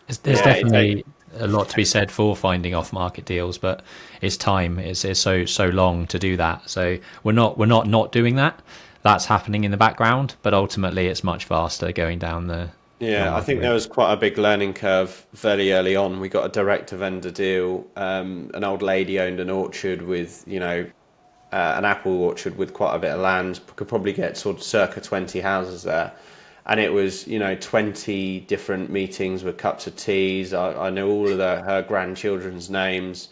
There's definitely a lot to be said for finding off-market deals, but it's time. It's so long to do that. So we're not doing that. That's happening in the background, but ultimately it's much faster going down the... Yeah, I think there was quite a big learning curve fairly early on. We got a direct-to-vendor deal. An old lady owned an orchard with, an apple orchard with quite a bit of land. Could probably get sort of circa 20 houses there. And it was, 20 different meetings with cups of teas. I know all of her grandchildren's names.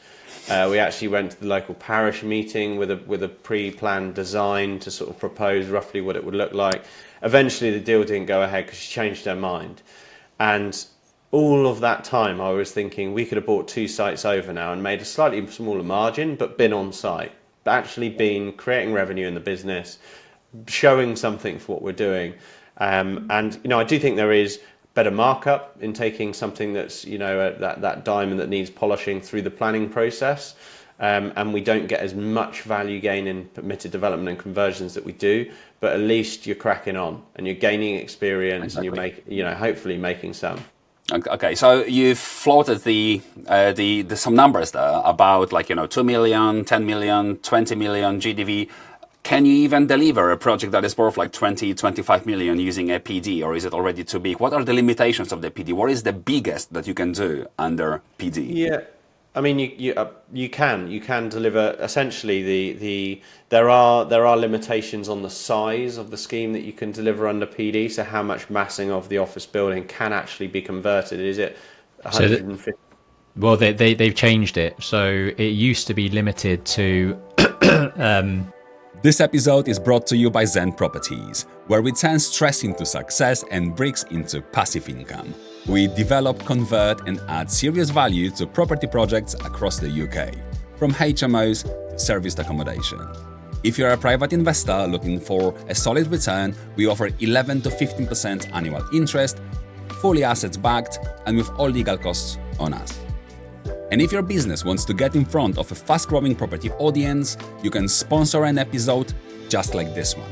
We actually went to the local parish meeting with a pre-planned design to sort of propose roughly what it would look like. Eventually, the deal didn't go ahead because she changed her mind. And all of that time, I was thinking we could have bought 2 sites over now and made a slightly smaller margin, but been on site, but actually been creating revenue in the business, showing something for what we're doing. And I do think there is better markup in taking something that's that diamond that needs polishing through the planning process, and we don't get as much value gain in permitted development and conversions that we do, but at least you're cracking on and you're gaining experience. Exactly. And you're hopefully making some. Okay, so you've floated the some numbers there about 2 million, 10 million, 20 million GDV. Can you even deliver a project that is worth 20, 25 million using a PD, or is it already too big? What are the limitations of the PD? What is the biggest that you can do under PD? Yeah, I mean, you can deliver. Essentially, there are limitations on the size of the scheme that you can deliver under PD. So how much massing of the office building can actually be converted? Is it 150? Well, they've changed it. So it used to be limited to. This episode is brought to you by ZEN Properties, where we turn stress into success and bricks into passive income. We develop, convert, and add serious value to property projects across the UK, from HMOs to serviced accommodation. If you're a private investor looking for a solid return, we offer 11 to 15% annual interest, fully assets backed, and with all legal costs on us. And if your business wants to get in front of a fast-growing property audience, you can sponsor an episode just like this one.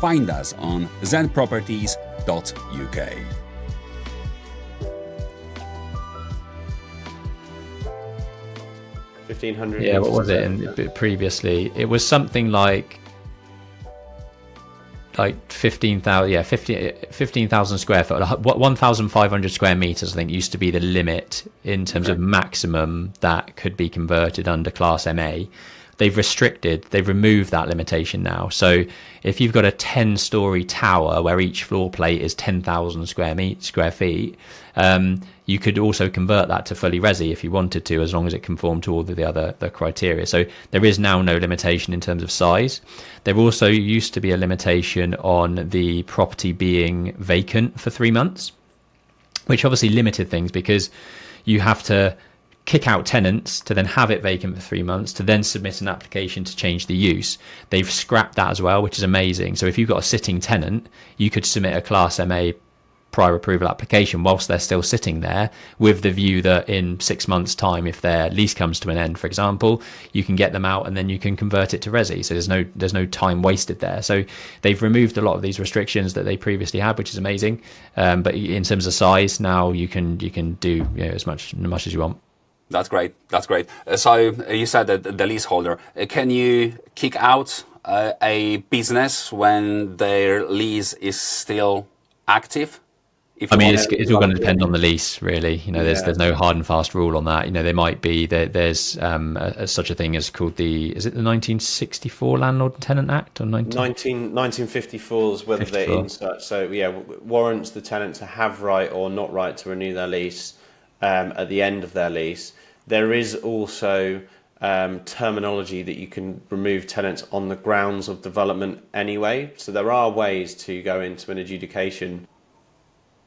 Find us on zenproperties.uk. $1,500. Yeah, what was it previously? It was something like 15,000. Yeah, 15,000 square foot. 1,500 square meters, I think, used to be the limit in terms of maximum that could be converted under Class MA. they've removed that limitation now. So if you've got a 10-story tower where each floor plate is 10,000 square feet, you could also convert that to fully resi if you wanted to, as long as it conformed to all the criteria. So there is now no limitation in terms of size. There also used to be a limitation on the property being vacant for 3 months, which obviously limited things, because you have to kick out tenants to then have it vacant for 3 months to then submit an application to change the use. They've scrapped that as well, which is amazing. So if you've got a sitting tenant, you could submit a Class MA prior approval application whilst they're still sitting there, with the view that in 6 months' time, if their lease comes to an end, for example, you can get them out and then you can convert it to resi. So there's no time wasted there. So they've removed a lot of these restrictions that they previously had, which is amazing. But in terms of size, now you can do as much as you want. That's great. That's great. So you said that the leaseholder, can you kick out a business when their lease is still active? I mean, it's all going to depend on the lease, really. There's no hard and fast rule on that. There might be there's such a thing as called is it the 1964 Landlord and Tenant Act, or 1954 is whether they insert. So warrants the tenant to have right or not right to renew their lease at the end of their lease. There is also terminology that you can remove tenants on the grounds of development anyway. So there are ways to go into an adjudication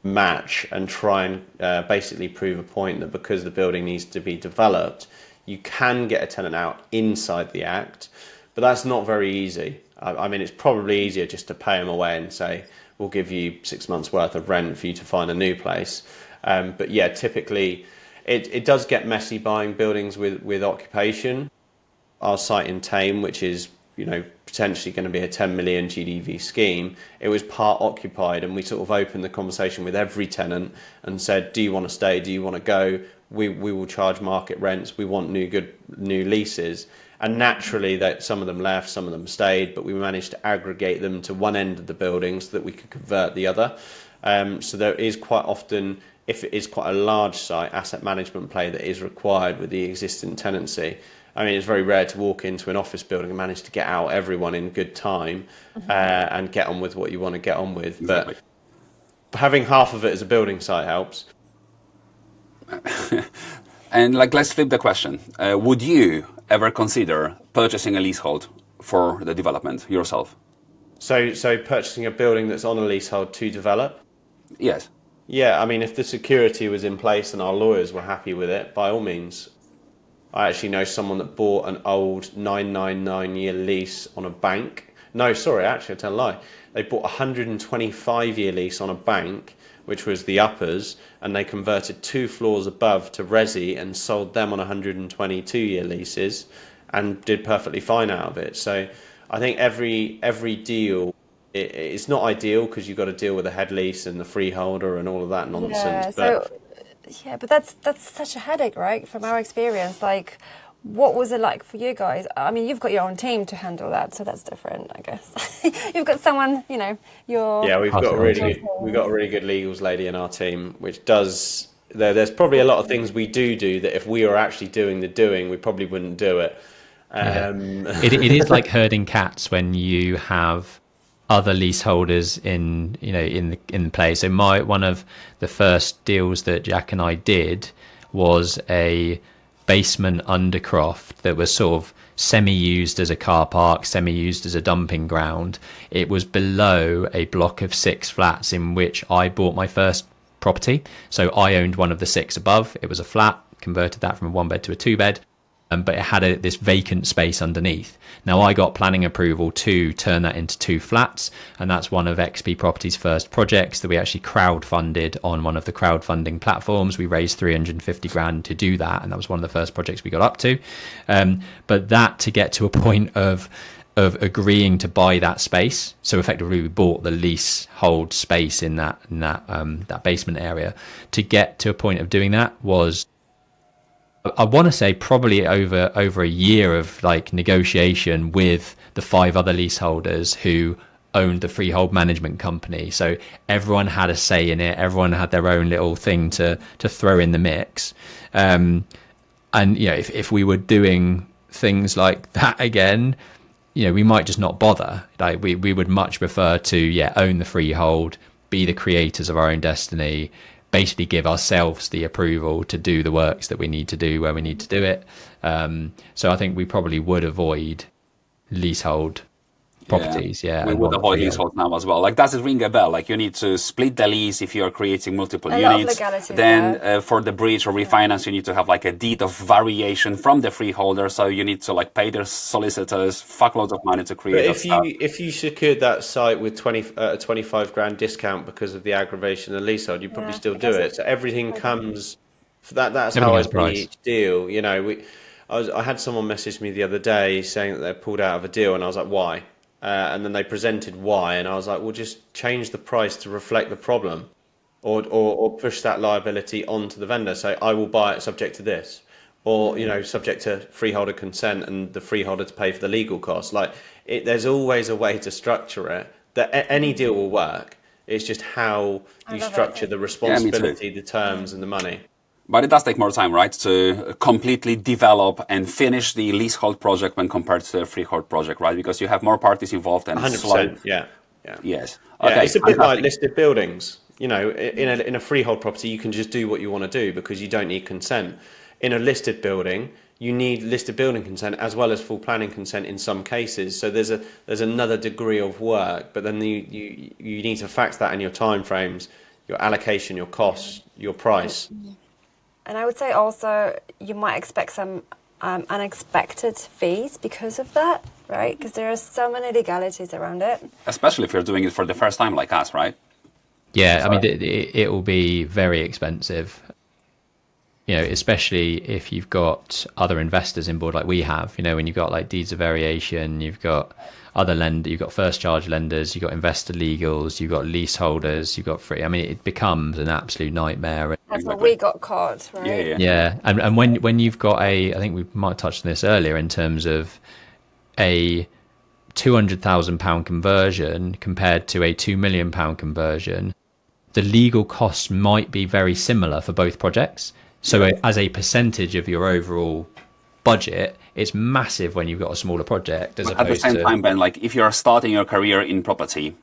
match and try and basically prove a point that because the building needs to be developed, you can get a tenant out inside the act, but that's not very easy. I mean, it's probably easier just to pay them away and say, we'll give you 6 months worth of rent for you to find a new place. But yeah, typically it does get messy buying buildings with occupation. Our site in Tame, which is potentially going to be a 10 million GDV scheme, it was part occupied, and we sort of opened the conversation with every tenant and said, do you want to stay, do you want to go? We will charge market rents, we want new leases. And naturally that some of them left, some of them stayed, but we managed to aggregate them to one end of the building so that we could convert the other. So there is quite often, if it is quite a large site, asset management play that is required with the existing tenancy. I mean, it's very rare to walk into an office building and manage to get out everyone in good time and get on with what you want to get on with. Exactly. But having half of it as a building site helps. And let's flip the question. Would you ever consider purchasing a leasehold for the development yourself? So purchasing a building that's on a leasehold to develop? Yes. Yeah, I mean, if the security was in place and our lawyers were happy with it, by all means. I actually know someone that bought an old 999-year lease on a bank. No, sorry, actually, I tell a lie. They bought a 125-year lease on a bank, which was the uppers, and they converted 2 floors above to resi and sold them on 122-year leases and did perfectly fine out of it. So I think every deal, it's not ideal because you've got to deal with the head lease and the freeholder and all of that nonsense. Yeah, but that's such a headache, right? From our experience, what was it like for you guys? I mean, you've got your own team to handle that, so that's different, I guess. You've got someone, we've got a really good legals lady in our team, which does. There's probably a lot of things we do that if we were actually doing the doing, we probably wouldn't do it. It is like herding cats when you have other leaseholders in play. So one of the first deals that Jack and I did was a basement undercroft that was sort of semi-used as a car park, semi-used as a dumping ground. It was below a block of 6 flats in which I bought my first property. So I owned one of the 6 above. It was a flat, converted that from a 1-bed to a 2-bed. But it had this vacant space underneath. Now I got planning approval to turn that into 2 flats, and that's one of XP Property's first projects that we actually crowdfunded on one of the crowdfunding platforms. We raised 350 grand to do that, and that was one of the first projects we got up to. But that to get to a point of agreeing to buy that space, so effectively we bought the leasehold space in that basement area. To get to a point of doing that was, I want to say, probably over a year of negotiation with the 5 other leaseholders who owned the freehold management company. So everyone had a say in it. Everyone had their own little thing to throw in the mix. And if we were doing things like that again, we might just not bother. Like we would much prefer to own the freehold, be the creators of our own destiny, basically give ourselves the approval to do the works that we need to do where we need to do it. So I think we probably would avoid leasehold properties. We would avoid leasehold now as well. Like, does it ring a bell? Like, you need to split the lease if you are creating multiple units. Then for the bridge or refinance, you need to have like a deed of variation from the freeholder. So you need to like pay their solicitors fuckloads of money to create. But if you secured that site with 25 grand discount because of the aggravation of the leasehold, you'd probably still do it. So everything comes. That's how I see each deal. I had someone message me the other day saying that they pulled out of a deal, and I was like, why? And then they presented why, and I was like, well, just change the price to reflect the problem, or push that liability onto the vendor. So I will buy it subject to this, or subject to freeholder consent and the freeholder to pay for the legal costs. Like, there's always a way to structure it that any deal will work. It's just how you structure the responsibility, the terms, and the money. But it does take more time, right, to completely develop and finish the leasehold project when compared to the freehold project, right? Because you have more parties involved and 100%. Yeah. Yes. Okay. It's a bit like listed buildings. In a freehold property, you can just do what you want to do because you don't need consent. In a listed building, you need listed building consent as well as full planning consent in some cases. So there's another degree of work, but then you need to factor that in your timeframes, your allocation, your costs, your price. And I would say also you might expect some unexpected fees because of that, right? Because there are so many legalities around it. Especially if you're doing it for the first time like us, right? Yeah, I mean, it will be very expensive, especially if you've got other investors in board like we have, when you've got like deeds of variation, you've got other you've got first charge lenders, you've got investor legals, you've got leaseholders, you've got free. I mean, it becomes an absolute nightmare. That's what we got caught, right? Yeah. And when you've got I think we might have touched on this earlier in terms of a £200,000 conversion compared to a £2 million conversion, the legal costs might be very similar for both projects. So as a percentage of your overall budget, it's massive when you've got a smaller project. At the same time, Ben, like if you're starting your career in property,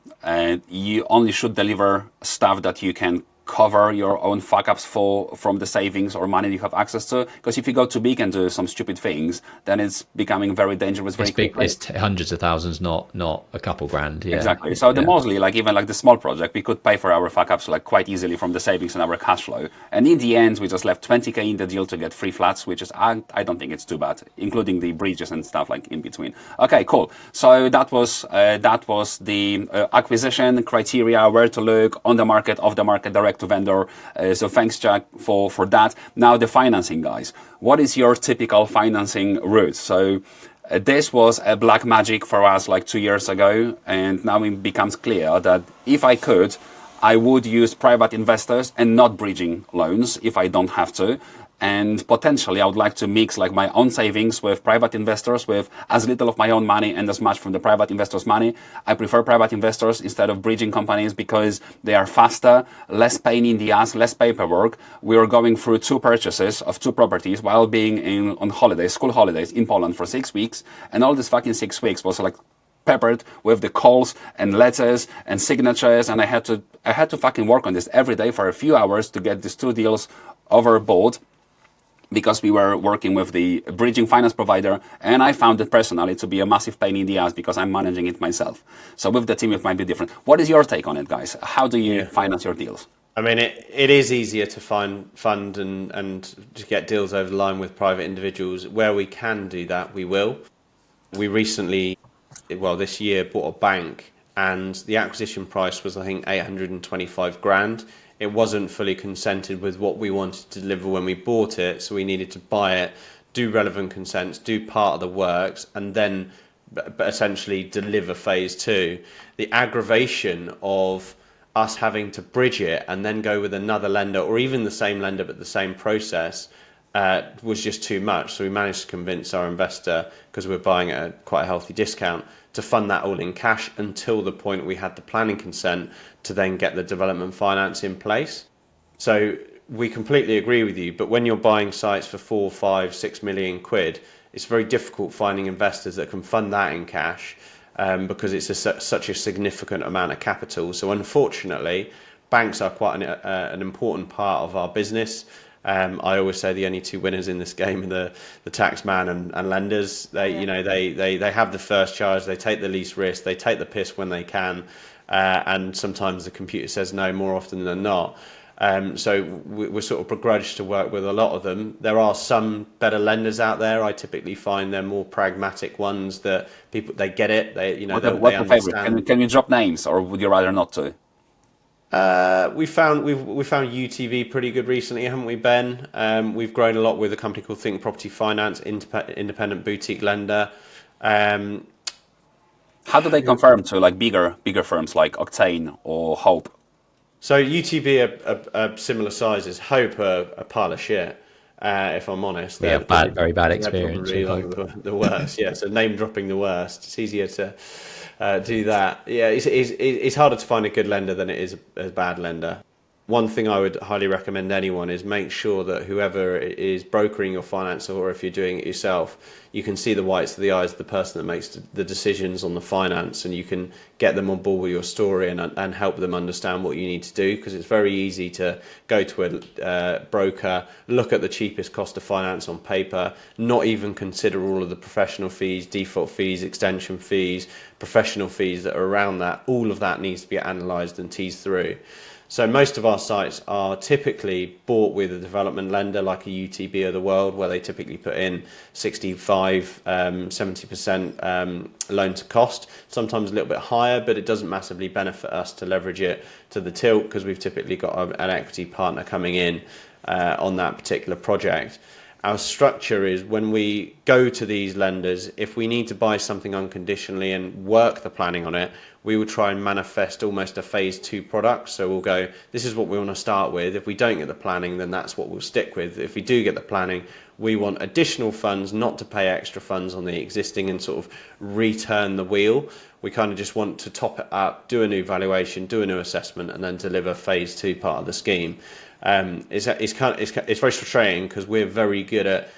you only should deliver stuff that you can cover your own fuck-ups from the savings or money you have access to. Because if you go too big and do some stupid things, then it's becoming very dangerous very quickly. It's hundreds of thousands, not a couple grand. Yeah. Exactly. So mostly, like even like the small project, we could pay for our fuck-ups like quite easily from the savings and our cash flow. And in the end, we just left 20k in the deal to get 3 flats, which is, I don't think it's too bad, including the bridges and stuff like in between. Okay, cool. So that was the acquisition criteria, where to look, on the market, off the market, direct to vendor. So thanks, Jack, for that. Now the financing, guys. What is your typical financing route? So this was a black magic for us like 2 years ago, and now it becomes clear that if I could, I would use private investors and not bridging loans if I don't have to. And potentially I would like to mix like my own savings with private investors with as little of my own money and as much from the private investors' money. I prefer private investors instead of bridging companies because they are faster, less pain in the ass, less paperwork. We are going through 2 purchases of 2 properties while being on holidays, school holidays in Poland for 6 weeks. And all this fucking 6 weeks was like peppered with the calls and letters and signatures. And I had to fucking work on this every day for a few hours to get these 2 deals overboard, because we were working with the bridging finance provider, and I found it personally to be a massive pain in the ass because I'm managing it myself. So with the team, it might be different. What is your take on it, guys? How do you finance your deals? I mean, it is easier to fund and to get deals over the line with private individuals. Where we can do that, we will. We recently, this year, bought a bank, and the acquisition price was, I think, 825 grand. It wasn't fully consented with what we wanted to deliver when we bought it, so we needed to buy it, do relevant consents, do part of the works, and then essentially deliver phase 2. The aggravation of us having to bridge it and then go with another lender, or even the same lender but the same process, was just too much. So we managed to convince our investor, because we're buying at quite a healthy discount, to fund that all in cash until the point we had the planning consent to then get the development finance in place. So we completely agree with you, but when you're buying sites for 4, 5, 6 million quid, it's very difficult finding investors that can fund that in cash, because it's such a significant amount of capital. So unfortunately, banks are quite an important part of our business. I always say the only two winners in this game are the tax man and lenders. They have the first charge, they take the least risk, they take the piss when they can, and sometimes the computer says no more often than not. So we're sort of begrudged to work with a lot of them. There are some better lenders out there. I typically find they're more pragmatic ones that they get it. They What's your favorite? Can you drop names, or would you rather not to? We found UTV pretty good recently, haven't we, Ben? We've grown a lot with a company called Think Property Finance, independent boutique lender. How do they confirm to like bigger firms like Octane or Hope? So UTV are similar sizes. Hope are a pile of shit. If I'm honest, very bad experience. Probably like the worst. Yeah, so name dropping the worst. It's easier to do that. Yeah, it's harder to find a good lender than it is a bad lender. One thing I would highly recommend anyone is make sure that whoever is brokering your finance, or if you're doing it yourself, you can see the whites of the eyes of the person that makes the decisions on the finance, and you can get them on board with your story and help them understand what you need to do, because it's very easy to go to a broker, look at the cheapest cost of finance on paper, not even consider all of the professional fees, default fees, extension fees, professional fees that are around that. All of that needs to be analysed and teased through. So most of our sites are typically bought with a development lender like a UTB of the world, where they typically put in 65, 70% loan to cost, sometimes a little bit higher, but it doesn't massively benefit us to leverage it to the tilt, because we've typically got an equity partner coming in on that particular project. Our structure is, when we go to these lenders, if we need to buy something unconditionally and work the planning on it, we will try and manifest almost a phase 2 product. So we'll go, this is what we want to start with. If we don't get the planning, then that's what we'll stick with. If we do get the planning, we want additional funds, not to pay extra funds on the existing and sort of return the wheel. We kind of just want to top it up, do a new valuation, do a new assessment, and then deliver phase 2 part of the scheme. It's very frustrating, because we're very good at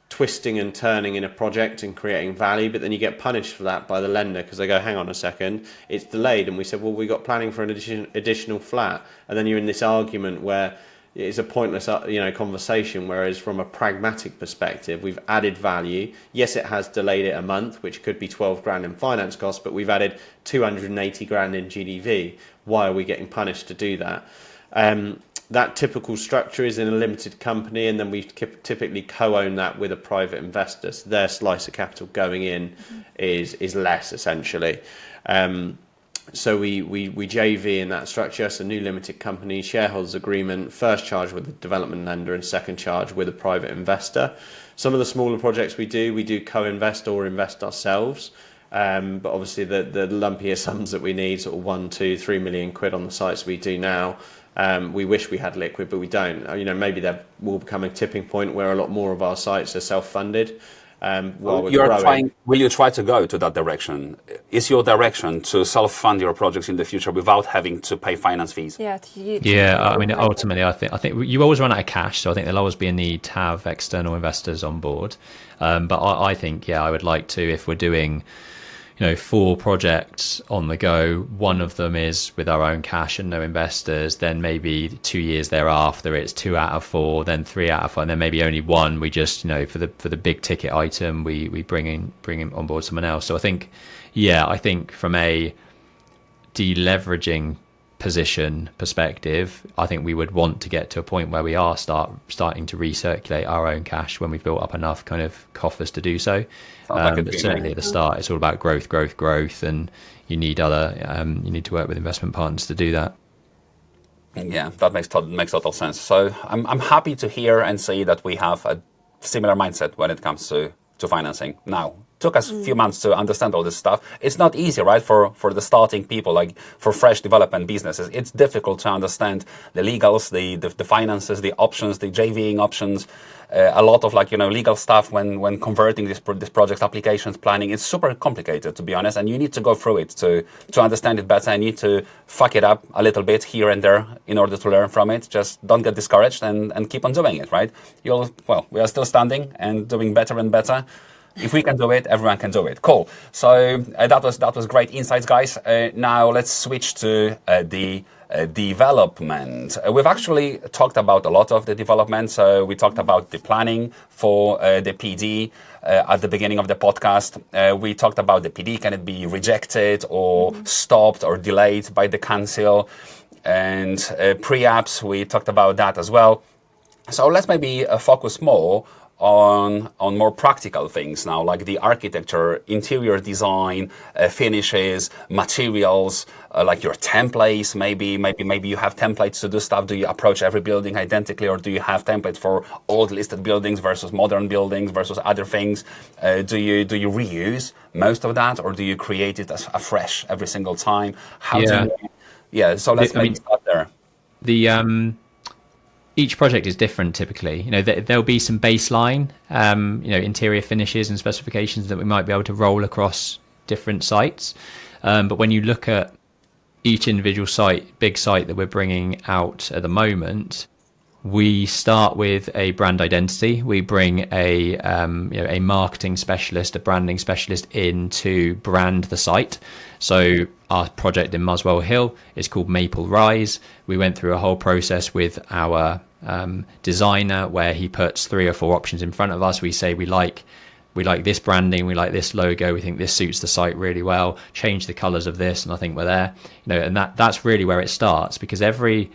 twisting and turning in a project and creating value, but then you get punished for that by the lender, because they go, hang on a second, it's delayed, and we said, well, we got planning for an additional flat, and then you're in this argument where it's a pointless conversation. Whereas from a pragmatic perspective, we've added value. Yes, it has delayed it a month, which could be 12 grand in finance costs, but we've added 280 grand in GDV. Why are we getting punished to do that? That typical structure is in a limited company, and then we typically co-own that with a private investor. So their slice of capital going in is less, essentially. So we JV in that structure. So new limited company, shareholders agreement, first charge with the development lender and second charge with a private investor. Some of the smaller projects we do co-invest or invest ourselves. But obviously the lumpier sums that we need, sort of 1, 2, 3 million quid on the sites we do now, we wish we had liquid, but we don't. Maybe there will become a tipping point where a lot more of our sites are self-funded. While we're growing. Will you try to go to that direction? Is your direction to self-fund your projects in the future without having to pay finance fees? Ultimately, I think you always run out of cash, so I think there'll always be a need to have external investors on board. But I think, I would like to, if we're doing 4 projects on the go, one of them is with our own cash and no investors, then maybe 2 years thereafter it's 2 out of 4, then 3 out of 4, and then maybe only one we just for the big ticket item we bring on board someone else. So I think from a deleveraging position perspective, I think we would want to get to a point where we are starting to recirculate our own cash when we've built up enough kind of coffers to do so. But certainly at the start, it's all about growth, and you need to work with investment partners to do that. Yeah, that makes total sense. So I'm happy to hear and see that we have a similar mindset when it comes to financing. Now, took us a few months to understand all this stuff. It's not easy, right, for the starting people, like for fresh development businesses. It's difficult to understand the legals, the finances, the options, the JVing options, a lot of legal stuff when converting this project applications, planning. It's super complicated, to be honest, and you need to go through it to understand it better. I need to fuck it up a little bit here and there in order to learn from it. Just don't get discouraged and keep on doing it, right? We are still standing and doing better and better. if we can do it, everyone can do it. Cool. So that was great insights, guys. Now let's switch to the development. We've actually talked about a lot of the development. So we talked about the planning for the PD at the beginning of the podcast. We talked about the PD. Can it be rejected or stopped or delayed by the council? And pre-apps, we talked about that as well. So let's maybe focus more on more practical things now, like the architecture, interior design, finishes, materials, like your templates. Maybe you have templates to do stuff. Do you approach every building identically, or do you have templates for old listed buildings versus modern buildings versus other things? Do you reuse most of that, or do you create it as afresh every single time? So let's start there. Each project is different typically. There'll be some baseline, interior finishes and specifications that we might be able to roll across different sites. But when you look at each individual big site that we're bringing out at the moment, we start with a brand identity. We bring a marketing specialist, a branding specialist in to brand the site. So our project in Muswell Hill is called Maple Rise. We went through a whole process with our designer where he puts 3 or 4 options in front of us. We say we like this branding, we like this logo, we think this suits the site really well, change the colors of this, and I think we're there. And that's really where it starts, because every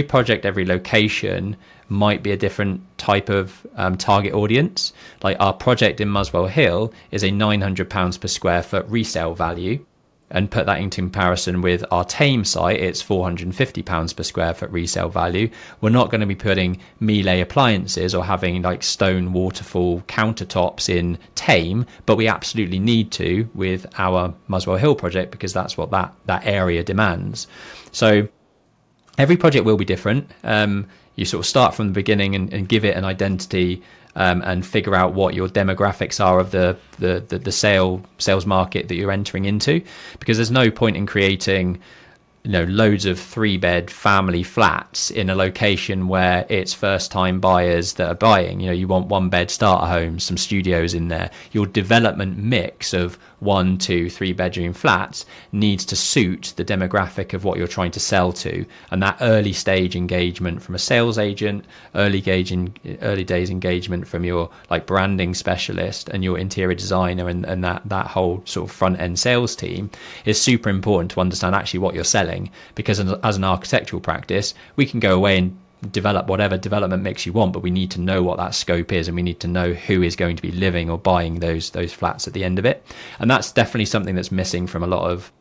project, every location might be a different type of target audience. Like our project in Muswell Hill is a £900 per square foot resale value. And put that into comparison with our Tame site, it's £450 per square foot resale value. We're not going to be putting Miele appliances or having like stone waterfall countertops in Tame, but we absolutely need to with our Muswell Hill project, because that's what that area demands. So every project will be different. You sort of start from the beginning and give it an identity, and figure out what your demographics are of the sales market that you're entering into, because there's no point in creating loads of 3-bed family flats in a location where it's first time buyers that are buying. You want 1-bed starter homes, some studios in there. Your development mix of 1, 2, 3 bedroom flats needs to suit the demographic of what you're trying to sell to. And that early stage engagement from a sales agent, early days engagement from your like branding specialist and your interior designer and that whole sort of front end sales team is super important to understand actually what you're selling. Because as an architectural practice, we can go away and develop whatever development mix you want, but we need to know what that scope is, and we need to know who is going to be living or buying those flats at the end of it. And that's definitely something that's missing from a lot of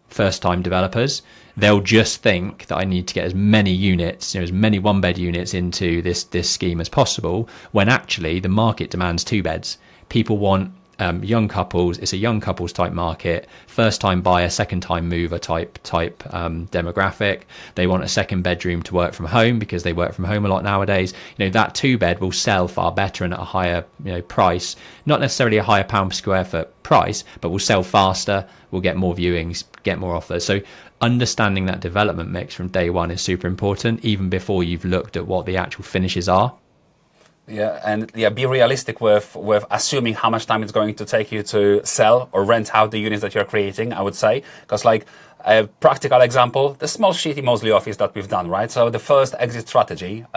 first time developers. They'll just think that I need to get as many units, as many 1-bed units into this scheme as possible, when actually the market demands 2 beds. People want young couples. It's a young couples type market, first time buyer, second time mover type demographic. They want a second bedroom to work from home because they work from home a lot nowadays. That 2-bed will sell far better and at a higher price, not necessarily a higher pound per square foot price, but will sell faster. We'll get more viewings, get more offers. So understanding that development mix from day one is super important, even before you've looked at what the actual finishes are. Be realistic with assuming how much time it's going to take you to sell or rent out the units that you're creating, I would say. Because like a practical example, the small shitty Mosley office that we've done, right? So the first exit strategy,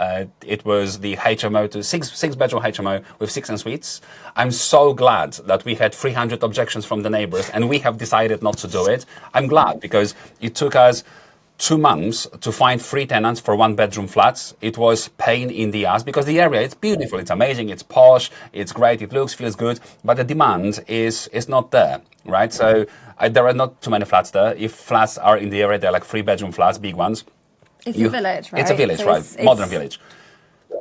it was the HMO to 6-bedroom HMO with 6 en suites. I'm so glad that we had 300 objections from the neighbors and we have decided not to do it. I'm glad, because it took us 2 months to find 3 tenants for 1-bedroom flats. It was pain in the ass, because the area, it's beautiful, it's amazing, it's posh, it's great, it looks, feels good, but the demand is not there, right? So there are not too many flats there. If flats are in the area, they're like 3-bedroom flats, big ones. It's a village, right? It's a village, so right? Modern village.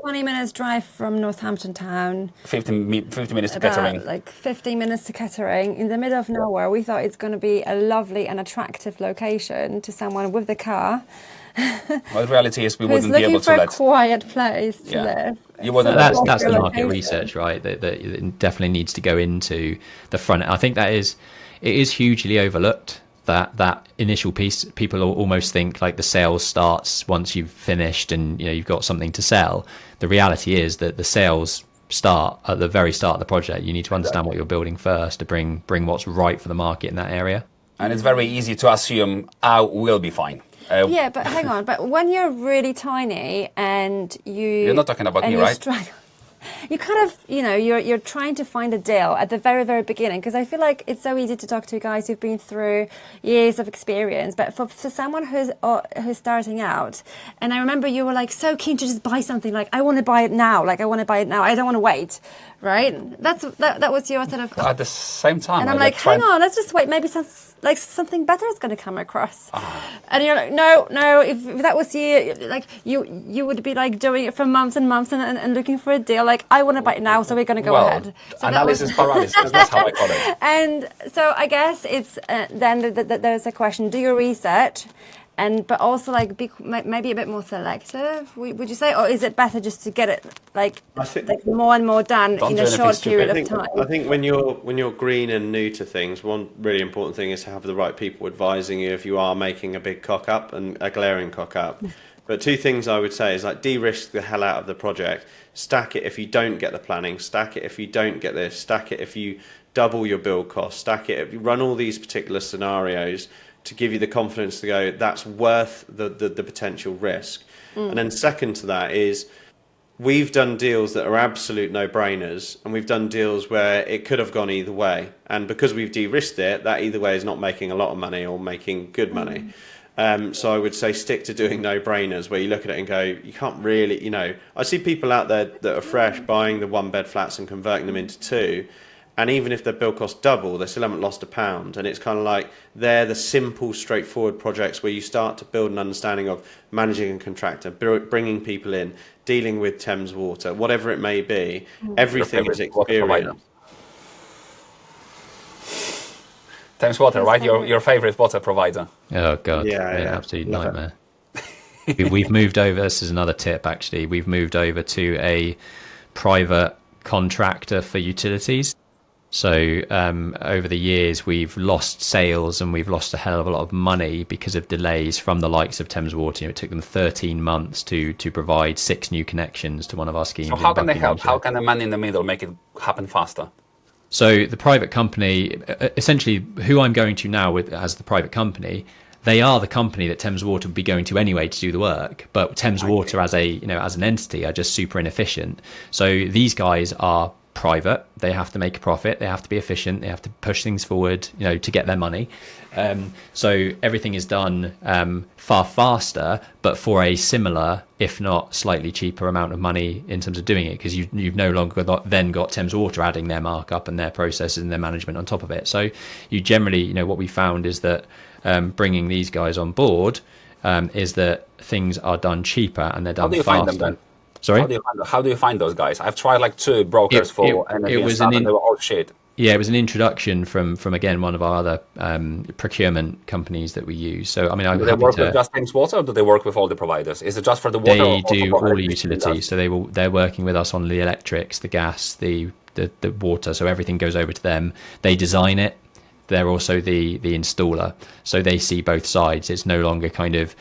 20 minutes drive from Northampton town. 50 minutes to Kettering. Like 15 minutes to Kettering, in the middle of nowhere. We thought it's going to be a lovely and attractive location to someone with the car. Well, the reality is we wouldn't be able to let... looking for a quiet place to live. You wouldn't. That's the market research, right? That definitely needs to go into the front. I think it is hugely overlooked. That initial piece, people almost think like the sales starts once you've finished and you've got something to sell. The reality is that the sales start, at the very start of the project. You need to understand what you're building first to bring what's right for the market in that area. And it's very easy to assume, we'll be fine. Yeah, but hang on. But when you're really tiny and You're not talking about me, right? You kind of, you're trying to find a deal at the very, very beginning, because I feel like it's so easy to talk to guys who've been through years of experience. But for someone who's starting out, and I remember you were like so keen to just buy something, like I want to buy it now, I don't want to wait, right? That was your sort of. At the same time, and I'm like, hang on, let's just wait. Maybe something better is going to come across. And you're like, no. If that was you, like you would be like doing it for months and months and looking for a deal. Like, I want to buy it now, so we're going to go ahead. So analysis paralysis, that's how I call it. And so I guess it's then there's a question: do your research, but also like be maybe a bit more selective. Would you say, or is it better just to get it like more and more done in a short period of time? I think when you're green and new to things, one really important thing is to have the right people advising you if you are making a big cock up and a glaring cock up. But two things I would say is like de-risk the hell out of the project. Stack it if you don't get the planning. Stack it if you don't get this. Stack it if you double your build cost. Stack it if you run all these particular scenarios to give you the confidence to go, that's worth the potential risk. And then second to that is, we've done deals that are absolute no-brainers, and we've done deals where it could have gone either way. And because we've de-risked it, that either way is not making a lot of money or making good money. So I would say stick to doing no-brainers, where you look at it and go, you can't really, I see people out there that are fresh buying the one-bed flats and converting them into two, and even if their build cost double, they still haven't lost a pound. And it's kind of like, they're the simple, straightforward projects where you start to build an understanding of managing a contractor, bringing people in, dealing with Thames Water, whatever it may be. Everything is experience. Thames Water, right? Your favorite water provider. Oh God, yeah, absolute nightmare. We've moved over. This is another tip, actually. We've moved over to a private contractor for utilities. So over the years, we've lost sales and we've lost a hell of a lot of money because of delays from the likes of Thames Water. It took them 13 months to provide 6 new connections to one of our schemes. So how can they help? How can the man in the middle make it happen faster? So the private company, essentially who I'm going to now with as the private company, they are the company that Thames Water would be going to anyway to do the work. But Thames Water as an entity are just super inefficient. So these guys are private. They have to make a profit. They have to be efficient. They have to push things forward, to get their money. So everything is done far faster, but for a similar, if not slightly cheaper amount of money in terms of doing it, because you've no longer then got Thames Water adding their markup and their processes and their management on top of it. So you generally, what we found is that bringing these guys on board is that things are done cheaper and they're done faster. How do you find them then? Sorry? How do you find those guys? I've tried like 2 brokers for energy and stuff, and they were all shit. Yeah, it was an introduction from again one of our other procurement companies that we use. So I mean, do they work with just Thames Water, or do they work with all the providers? Is it just for the water? They do all the utilities. So they're working with us on the electrics, the gas, the water. So everything goes over to them. They design it. They're also the installer. So they see both sides. It's no longer kind of.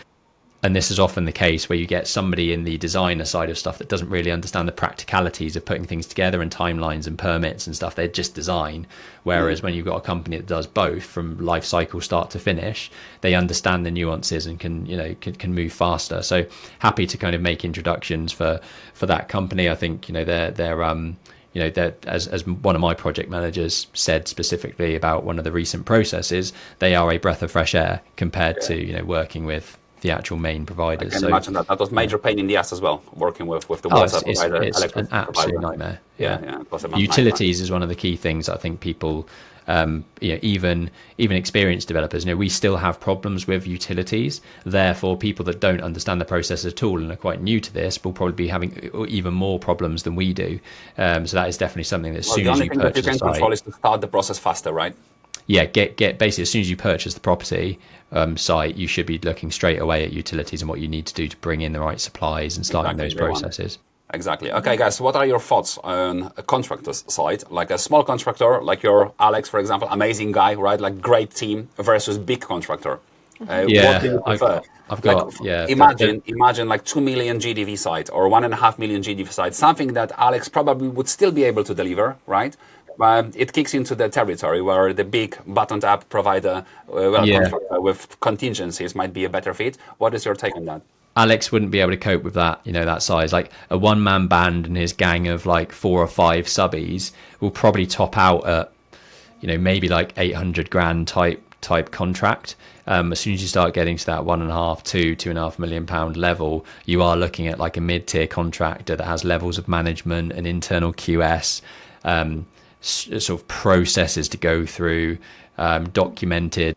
And this is often the case where you get somebody in the designer side of stuff that doesn't really understand the practicalities of putting things together and timelines and permits and stuff. They just design. Whereas when you've got a company that does both from life cycle start to finish, they understand the nuances and can move faster. So happy to kind of make introductions for that company. I think they're as one of my project managers said specifically about one of the recent processes, they are a breath of fresh air compared to working with the actual main providers. I can imagine that was major pain in the ass as well, working with the water provider. It's an absolute nightmare. Yeah. Utilities is one of the key things I think people, even experienced developers, we still have problems with utilities. Therefore, people that don't understand the process at all and are quite new to this will probably be having even more problems than we do. So that is definitely something that as soon as you purchase the only thing that you can control is to start the process faster, right? Yeah, get basically as soon as you purchase the property site, you should be looking straight away at utilities and what you need to do to bring in the right supplies and starting those processes. Exactly. Okay, guys, what are your thoughts on a contractor's side? Like a small contractor, like your Alex, for example, amazing guy, right? Like great team versus big contractor. What do you prefer? I've got Like, yeah. imagine like 2 million GDV site or 1.5 million GDV site, something that Alex probably would still be able to deliver, right? But it kicks into the territory where the big buttoned-up provider, contractor with contingencies might be a better fit. What is your take on that? Alex wouldn't be able to cope with that, that size. Like a one-man band and his gang of like 4 or 5 subbies will probably top out at, maybe like 800 grand type contract. As soon as you start getting to that 2.5 million pound level, you are looking at like a mid-tier contractor that has levels of management and internal QS, sort of processes to go through, documented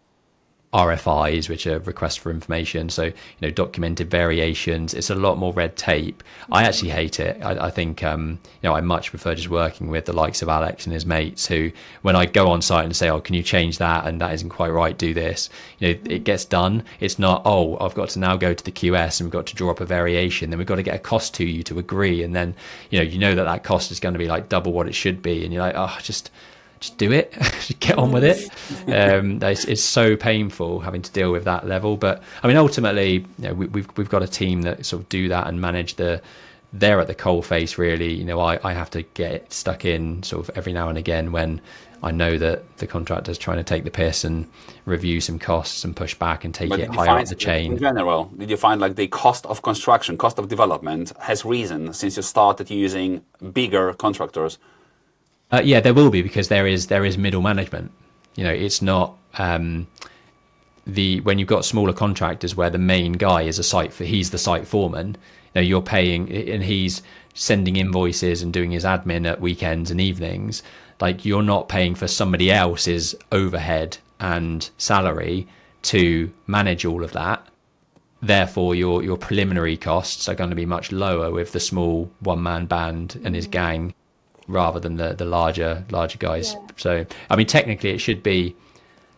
RFIs, which are requests for information. So, documented variations. It's a lot more red tape. I actually hate it. I think, I much prefer just working with the likes of Alex and his mates who, when I go on site and say, oh, can you change that? And that isn't quite right, do this. It gets done. It's not, oh, I've got to now go to the QS and we've got to draw up a variation. Then we've got to get a cost to you to agree. And then, that cost is going to be like double what it should be. And you're like, oh, just do it, get on with it. It's so painful having to deal with that level. But I mean, ultimately, we've got a team that sort of do that and manage they're at the coalface really. I have to get stuck in sort of every now and again when I know that the contractor's trying to take the piss and review some costs and push back and take it higher up the chain. In general, did you find like the cost of construction, cost of development has risen since you started using bigger contractors? Yeah, there will be, because there is middle management. It's not when you've got smaller contractors where the main guy is he's the site foreman. You're paying and he's sending invoices and doing his admin at weekends and evenings. Like, you're not paying for somebody else's overhead and salary to manage all of that. Therefore, your preliminary costs are going to be much lower with the small one-man band and his gang, rather than the larger guys. Yeah. So, I mean, technically it should be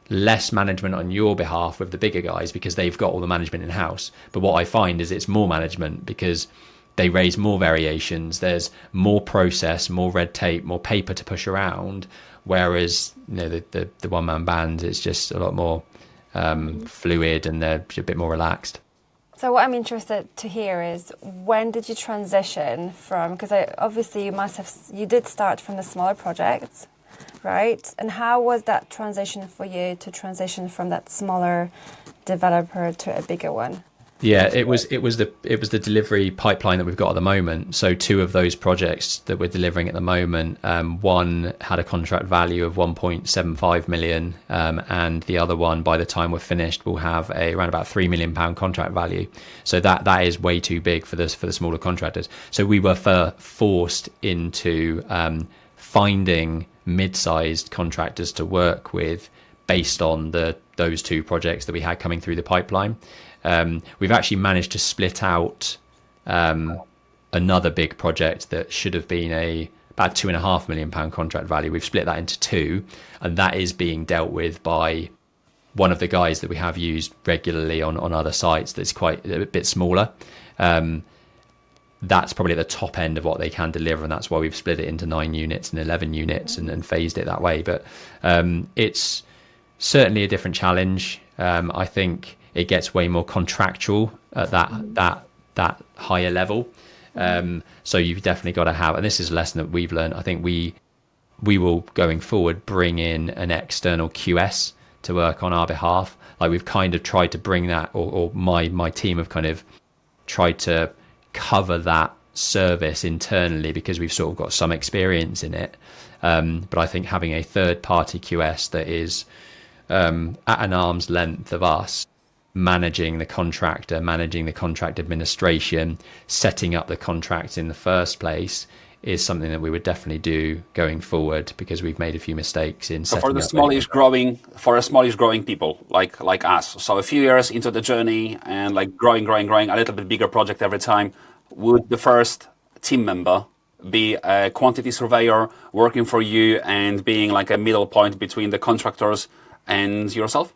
less management on your behalf with the bigger guys because they've got all the management in-house. But what I find is it's more management because they raise more variations, there's more process, more red tape, more paper to push around, whereas the one-man band is just a lot more fluid and they're a bit more relaxed. So what I'm interested to hear is, when did you transition from, because obviously you did start from the smaller projects, right? And how was that transition for you to transition from that smaller developer to a bigger one? Yeah, it was the delivery pipeline that we've got at the moment. So 2 of those projects that we're delivering at the moment, one had a contract value of 1.75 million, and the other one, by the time we're finished, will have around about £3 million contract value. So that is way too big for the smaller contractors. So we were forced into finding mid-sized contractors to work with based on those 2 projects that we had coming through the pipeline. We've actually managed to split out another big project that should have been about £2.5 million contract value. We've split that into 2, and that is being dealt with by one of the guys that we have used regularly on other sites that's quite a bit smaller. That's probably at the top end of what they can deliver, and that's why we've split it into 9 units and 11 units and phased it that way. But it's certainly a different challenge. I think it gets way more contractual at that higher level. So you've definitely got to have, and this is a lesson that we've learned. I think we will, going forward, bring in an external QS to work on our behalf. Like, we've kind of tried to bring that, or my team have kind of tried to cover that service internally because we've sort of got some experience in it. But I think having a third party QS that is at an arm's length of us, managing the contract administration, setting up the contract in the first place, is something that we would definitely do going forward, because we've made a few mistakes in setting up. For a smallish growing people like us, so a few years into the journey and like growing, a little bit bigger project every time, would the first team member be a quantity surveyor working for you and being like a middle point between the contractors and yourself?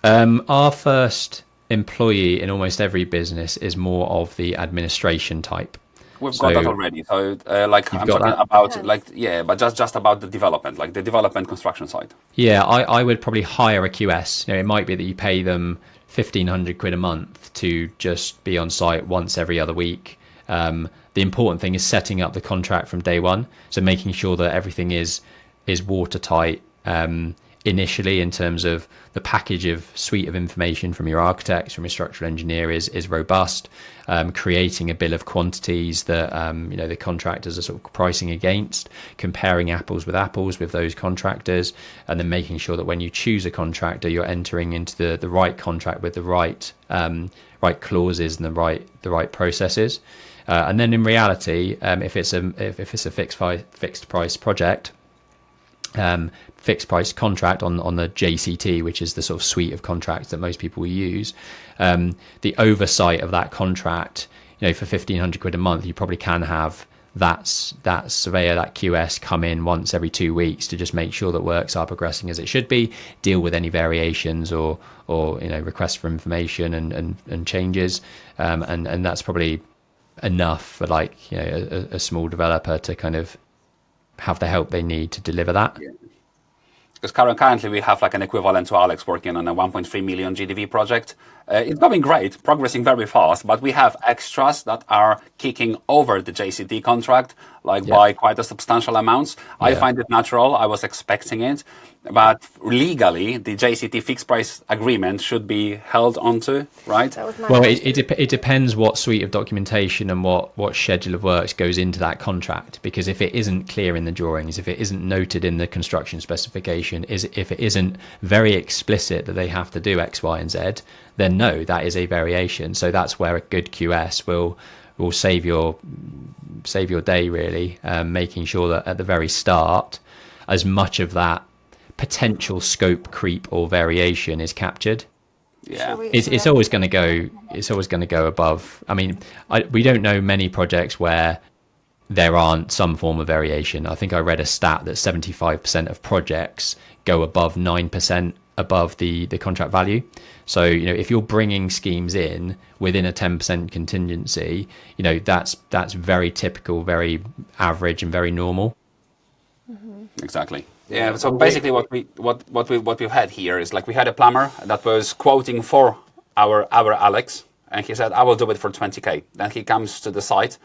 Our first employee in almost every business is more of the administration type. We've got that already. So, I'm talking about, but just about the development, like the development construction side. Yeah, I would probably hire a QS. It might be that you pay them £1,500 a month to just be on site once every other week. The important thing is setting up the contract from day one, so making sure that everything is watertight initially, in terms of the package of suite of information from your architects, from your structural engineer is robust, creating a bill of quantities that the contractors are sort of pricing against, comparing apples with those contractors, and then making sure that when you choose a contractor, you're entering into the right contract with the right clauses and the right processes. And then in reality, if it's a fixed price project, fixed price contract on the JCT, which is the sort of suite of contracts that most people use, the oversight of that contract, for £1,500 a month, you probably can have that surveyor, that QS, come in once every 2 weeks to just make sure that works are progressing as it should be, deal with any variations or requests for information and changes, and that's probably enough for a small developer to kind of have the help they need to deliver that. Yeah. Because currently we have an equivalent to Alex working on a 1.3 million GDV project. It's going great, progressing very fast, but we have extras that are kicking over the JCT contract by quite a substantial amounts. I find it natural. I was expecting it, but legally the JCT fixed price agreement should be held onto, right? Well, it depends what suite of documentation and what schedule of works goes into that contract, because if it isn't clear in the drawings, if it isn't noted in the construction specification, if it isn't very explicit that they have to do X, Y, and Z, then no, that is a variation. So that's where a good QS will save your day, really, making sure that at the very start, as much of that potential scope creep or variation is captured. Yeah, it's always going to go. It's always going to go above. I mean, we don't know many projects where there aren't some form of variation. I think I read a stat that 75% of projects go above 9% above the contract value. So if you're bringing schemes in within a 10% contingency, that's very typical, very average, and very normal. Exactly. Yeah. So basically, what we've had here is we had a plumber that was quoting for our Alex, and he said, "I will do it for 20K." Then he comes to the site,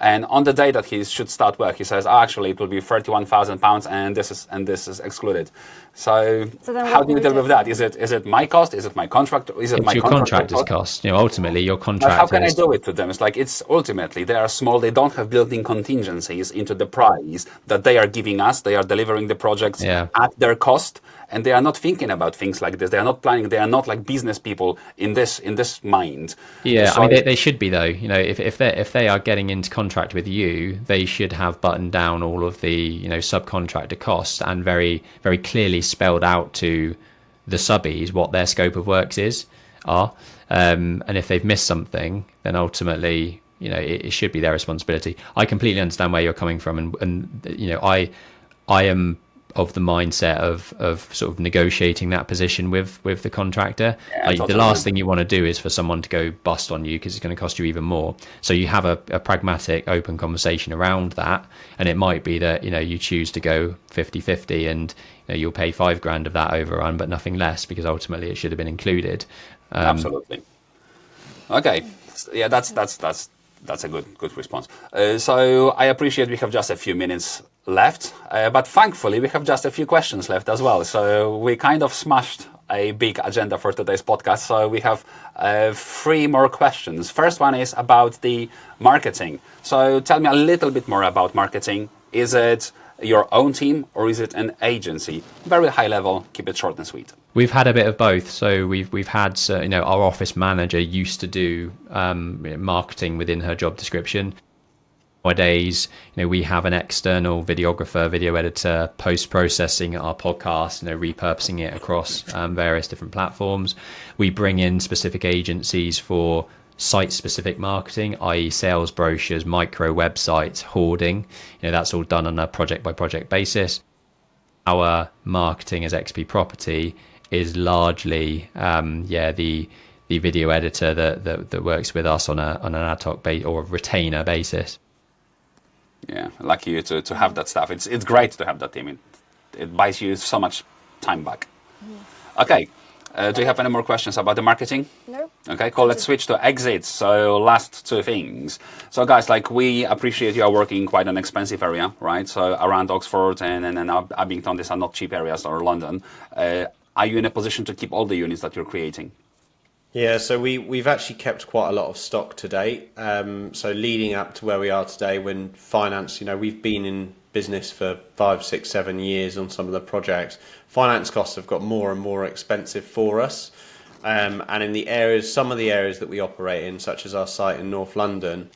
and on the day that he should start work, he says, "Actually, it will be £31,000, and this is excluded." So how do you deal with that? Is it my cost? Is it my contract? Is it it's my your contractor's cost? Ultimately, your contractor. How can I do it to them? It's ultimately they are small. They don't have built-in contingencies into the price that they are giving us. They are delivering the projects at their cost, and they are not thinking about things like this. They are not planning. They are not like business people in this mind. Yeah, so, I mean they should be though. If they are getting into contract with you, they should have buttoned down all of the subcontractor costs and very very clearly spelled out to the subbies what their scope of works are. And if they've missed something, then ultimately it should be their responsibility. I completely understand where you're coming from, and I am of the mindset of sort of negotiating that position with the contractor. The last thing you want to do is for someone to go bust on you, because it's going to cost you even more. So you have a pragmatic, open conversation around that, and it might be that you choose to go 50-50, and you'll pay $5,000 of that overrun, but nothing less, because ultimately it should have been included. Absolutely. Okay. Yeah, that's a good response. So I appreciate we have just a few minutes left, but thankfully we have just a few questions left as well. So we kind of smashed a big agenda for today's podcast. So we have 3 more questions. First one is about the marketing. So tell me a little bit more about marketing. Is it your own team or is it an agency? Very high level, keep it short and sweet. We've had a bit of both. So we've had our office manager used to do marketing within her job description. Nowadays, we have an external videographer, video editor, post-processing our podcast, repurposing it across various different platforms. We bring in specific agencies for site-specific marketing, i.e. sales brochures, micro websites, hoarding. That's all done on a project-by-project basis. Our marketing as XP Property is largely the video editor that works with us on an ad hoc or retainer basis. Yeah, lucky you to have that stuff. It's great to have that team. It buys you so much time back. Okay, Do you have any more questions about the marketing? Nope. Okay, cool. Let's switch to exits. So last two things. So guys, like we appreciate you are working in quite an expensive area, right? So around Oxford and Abington, these are not cheap areas, or London. Are you in a position to keep all the units that you're creating? Yeah, so we've actually kept quite a lot of stock to date. So leading up to where we are today, when finance, we've been in business for 5, 6, 7 years on some of the projects. Finance costs have got more and more expensive for us. And in the areas, some of the areas that we operate in, such as our site in North London,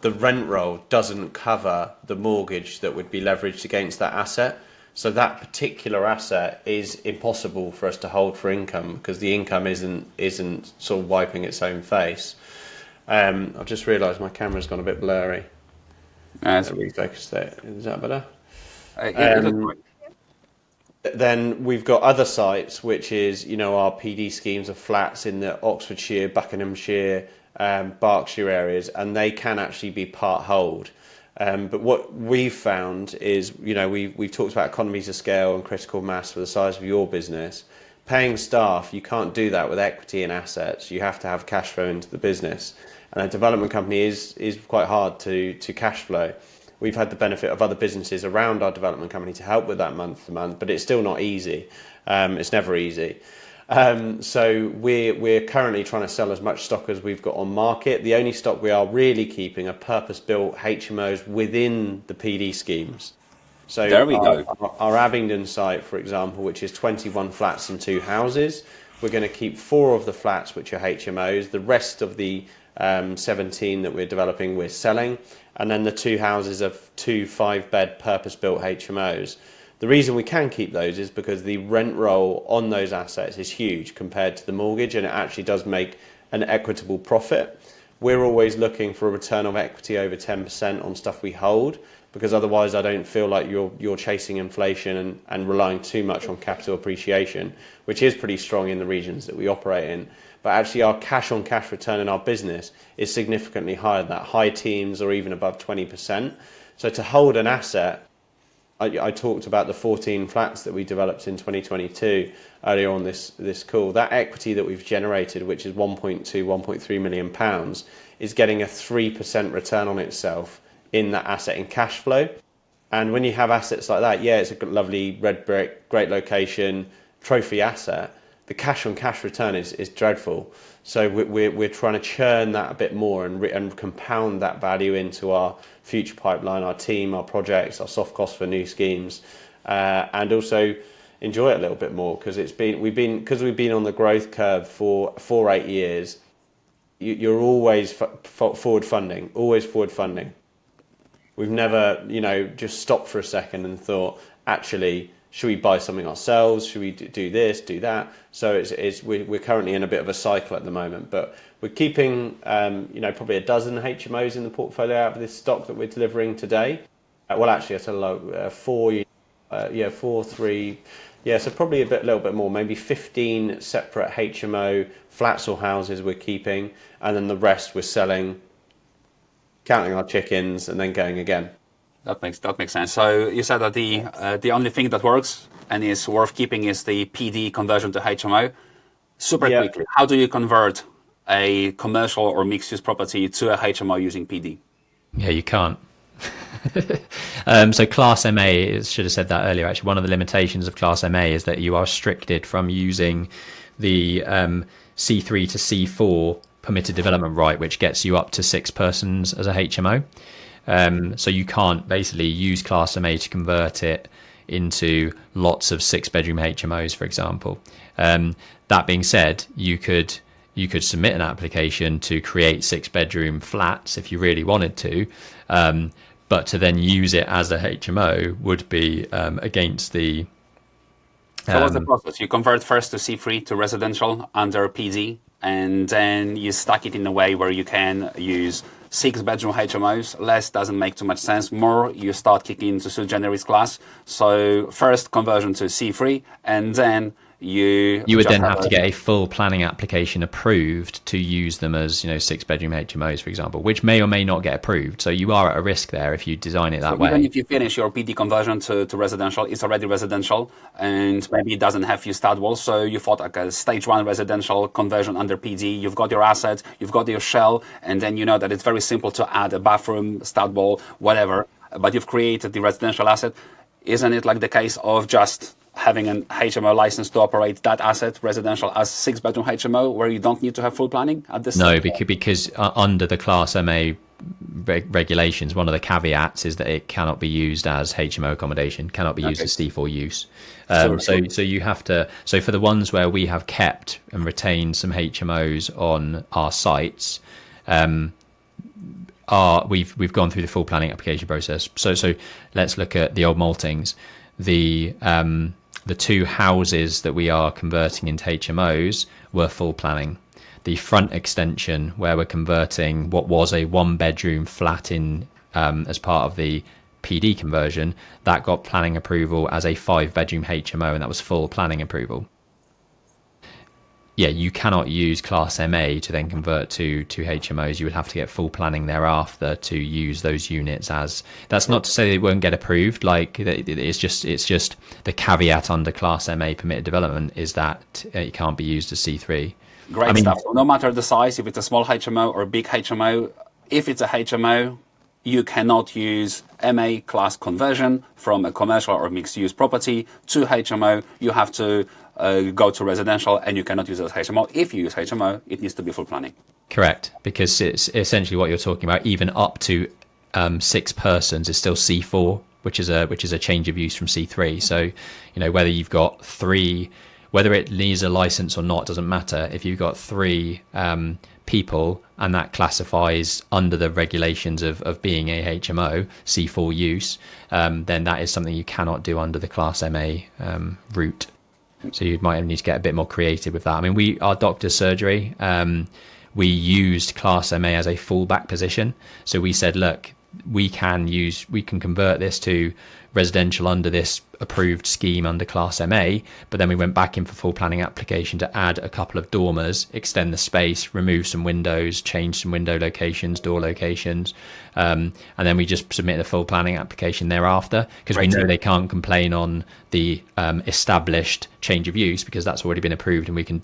the rent roll doesn't cover the mortgage that would be leveraged against that asset. So that particular asset is impossible for us to hold for income because the income isn't sort of wiping its own face. I've just realised my camera's gone a bit blurry. Refocus there. Is that better? Then we've got other sites, which is our PD schemes of flats in the Oxfordshire, Buckinghamshire, Berkshire areas, and they can actually be part hold. But what we've found is, we've talked about economies of scale and critical mass for the size of your business. Paying staff, you can't do that with equity and assets. You have to have cash flow into the business. And a development company is quite hard to cash flow. We've had the benefit of other businesses around our development company to help with that month to month, but it's still not easy. It's never easy. So we're currently trying to sell as much stock as we've got on market. The only stock we are really keeping are purpose-built HMOs within the PD schemes. So there we go. Our Abingdon site, for example, which is 21 flats and 2 houses, we're going to keep 4 of the flats, which are HMOs. The rest of the 17 that we're developing, we're selling. And then the 2 houses of 2 5-bed purpose-built HMOs. The reason we can keep those is because the rent roll on those assets is huge compared to the mortgage, and it actually does make an equitable profit. We're always looking for a return of equity over 10% on stuff we hold, because otherwise I don't feel like you're chasing inflation and relying too much on capital appreciation, which is pretty strong in the regions that we operate in. But actually our cash on cash return in our business is significantly higher than that, high teens or even above 20%. So to hold an asset, I talked about the 14 flats that we developed in 2022 earlier on this call. That equity that we've generated, which is 1.2, 1.3 million pounds, is getting a 3% return on itself in that asset in cash flow. And when you have assets like that, it's a lovely red brick, great location, trophy asset. The cash on cash return is dreadful. So we're trying to churn that a bit more and compound that value into our future pipeline, our team, our projects, our soft costs for new schemes, and also enjoy it a little bit more because we've been on the growth curve for 8 years. You're always forward funding, always forward funding. We've never, just stopped for a second and thought, actually, should we buy something ourselves? Should we do this, do that? So we're currently in a bit of a cycle at the moment, but we're keeping, probably a dozen HMOs in the portfolio out of this stock that we're delivering today. Well, actually, I tell 4, 3, so probably a little bit more, maybe 15 separate HMO flats or houses we're keeping, and then the rest we're selling, counting our chickens, and then going again. That makes sense. So you said that the only thing that works and is worth keeping is the PD conversion to HMO. Quickly, how do you convert a commercial or mixed-use property to a HMO using PD? Yeah, you can't. So Class MA, should have said that earlier, actually, one of the limitations of Class MA is that you are restricted from using the C3 to C4 permitted development right, which gets you up to 6 persons as a HMO. So you can't basically use Class MA to convert it into lots of 6-bedroom HMOs, for example. That being said, you could submit an application to create 6-bedroom flats if you really wanted to, but to then use it as a HMO would be against the... So what's the process? You convert first to C3 to residential under PD, and then you stack it in a way where you can use 6-bedroom HMOs. Less doesn't make too much sense. More, you start kicking into sui generis class. So first conversion to C3, and then You would then have to get a full planning application approved to use them as, 6-bedroom HMOs, for example, which may or may not get approved. So you are at a risk there if you design it that way. Even if you finish your PD conversion to residential, it's already residential, and maybe it doesn't have few stud walls. So you thought like a stage 1 residential conversion under PD. You've got your asset, you've got your shell, and then you know that it's very simple to add a bathroom, stud wall, whatever. But you've created the residential asset. Isn't it like the case of just having an HMO license to operate that asset residential as 6-bedroom HMO, where you don't need to have full planning at this No, stage? because under the Class MA regulations, one of the caveats is that it cannot be used as HMO accommodation, cannot be used as C4 use. So you have to. So for the ones where we have kept and retained some HMOs on our sites, we've gone through the full planning application process. So let's look at the old Maltings. The 2 houses that we are converting into HMOs were full planning. The front extension, where we're converting what was a 1-bedroom flat in as part of the PD conversion, that got planning approval as a 5-bedroom HMO, and that was full planning approval. Yeah, you cannot use Class MA to then convert to HMOs. You would have to get full planning thereafter to use those units as. That's not to say they won't get approved. Like it's just the caveat under Class MA permitted development is that it can't be used as C3. Great stuff. So no matter the size, if it's a small HMO or a big HMO, if it's a HMO, you cannot use MA class conversion from a commercial or mixed use property to HMO. You have to go to residential, and you cannot use it as HMO. If you use HMO, it needs to be full planning. Correct, because it's essentially what you're talking about. Even up to 6 persons is still C4, which is a change of use from C3. So, whether you've got 3, whether it needs a license or not doesn't matter. If you've got 3 people and that classifies under the regulations of being a HMO C4 use, then that is something you cannot do under the Class MA route. So you might need to get a bit more creative with that. I mean, our doctor's surgery, we used Class MA as a fallback position. So we said, look, we can convert this to residential under this approved scheme under Class MA, but then we went back in for full planning application to add a couple of dormers, extend the space, remove some windows, change some window locations, door locations, and then we just submitted a full planning application thereafter, because we know they can't complain on the established change of use because that's already been approved, and we can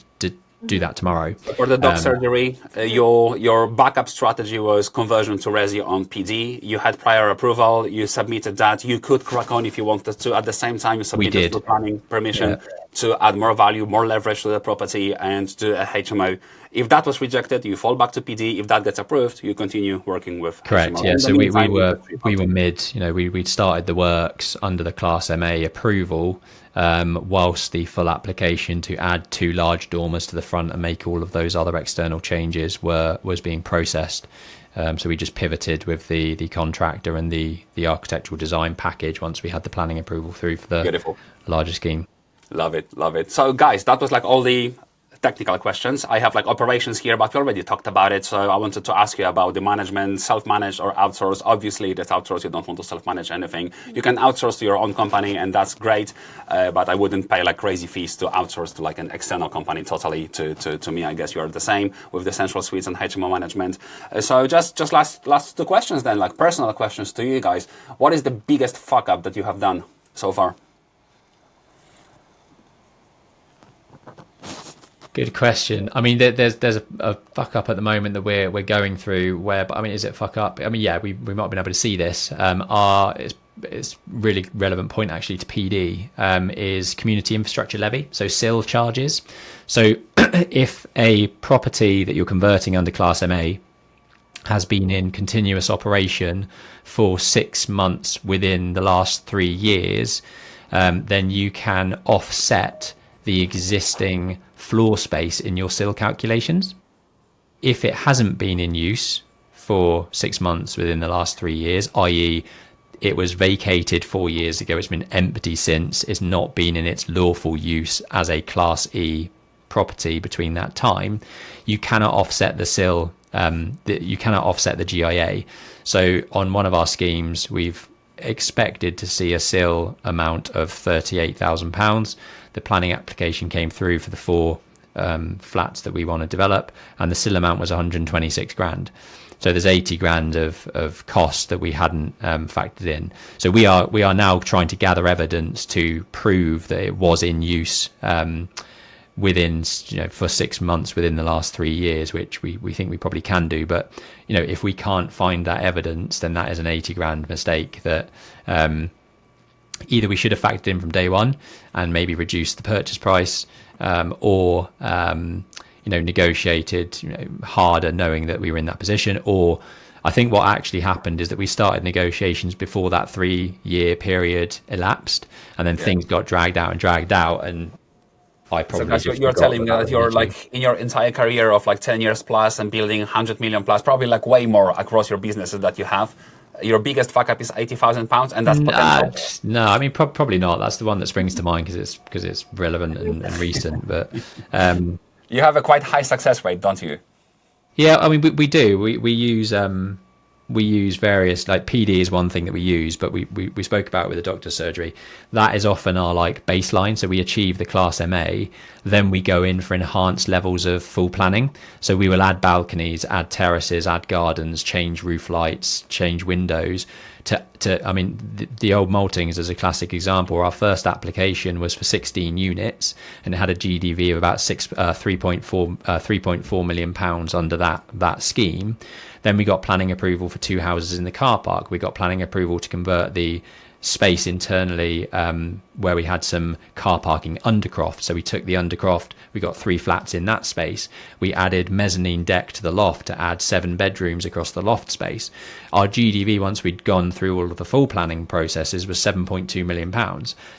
do that tomorrow. For the dog surgery, your backup strategy was conversion to resi on PD. You had prior approval. You submitted that. You could crack on if you wanted to. At the same time, you submitted full planning permission to add more value, more leverage to the property, and do a HMO. If that was rejected, you fall back to PD. If that gets approved, you continue working with correct. HMO. Yeah. So we were mid. We'd started the works under the Class MA approval. Whilst the full application to add 2 large dormers to the front and make all of those other external changes was being processed. So we just pivoted with the contractor and the architectural design package once we had the planning approval through for the larger scheme. Love it. So guys, that was like all the technical questions. I have like operations here, but we already talked about it. So I wanted to ask you about the management, self-managed or outsourced. Obviously, that's outsourced. You don't want to self-manage anything. You can outsource to your own company, and that's great. But I wouldn't pay like crazy fees to outsource to like an external company totally. To me, I guess you're the same with the central suites and HMO management. So just last 2 questions then, like personal questions to you guys. What is the biggest fuck up that you have done so far? Good question. I mean, there's a fuck up at the moment that we're going through. But I mean, is it fuck up? I mean, yeah, we might have been able to see this. It's really relevant point actually to PD is community infrastructure levy, so SIL charges. So if a property that you're converting under Class MA has been in continuous operation for 6 months within the last 3 years, then you can offset the existing floor space in your SIL calculations. If it hasn't been in use for 6 months within the last 3 years, i.e. it was vacated 4 years ago, it's been empty since, it's not been in its lawful use as a Class E property between that time, you cannot offset the SIL, you cannot offset the GIA. So on one of our schemes, we've expected to see a SIL amount of £38,000. the planning application came through for the 4 flats that we want to develop, and the SIL amount was 126 grand. So there's 80 grand of cost that we hadn't factored in. So we are now trying to gather evidence to prove that it was in use within, for 6 months within the last 3 years, which we think we probably can do. But if we can't find that evidence, then that is an 80 grand mistake that either we should have factored in from day one and maybe reduced the purchase price, or negotiated harder knowing that we were in that position. Or I think what actually happened is that we started negotiations before that 3-year period elapsed, and then things got dragged out, and I probably so you're telling me that you're like in your entire career of like 10 years plus and building 100 million plus, probably like way more across your businesses that you have, your biggest fuck up is £80,000, and that's potential. No, I mean probably not. That's the one that springs to mind because it's relevant and recent. But you have a quite high success rate, don't you? Yeah, I mean we do. We use various, like PD is one thing that we use, but we spoke about it with the doctor's surgery. That is often our like baseline. So we achieve the class MA, then we go in for enhanced levels of full planning. So we will add balconies, add terraces, add gardens, change roof lights, change windows. I mean, the old Maltings is a classic example. Our first application was for 16 units, and it had a GDV of about 3.4 million pounds under that scheme. Then we got planning approval for 2 houses in the car park. We got planning approval to convert the space internally where we had some car parking undercroft. So we took the undercroft, we got 3 flats in that space. We added mezzanine deck to the loft to add 7 bedrooms across the loft space. Our GDV, once we'd gone through all of the full planning processes, was £7.2 million.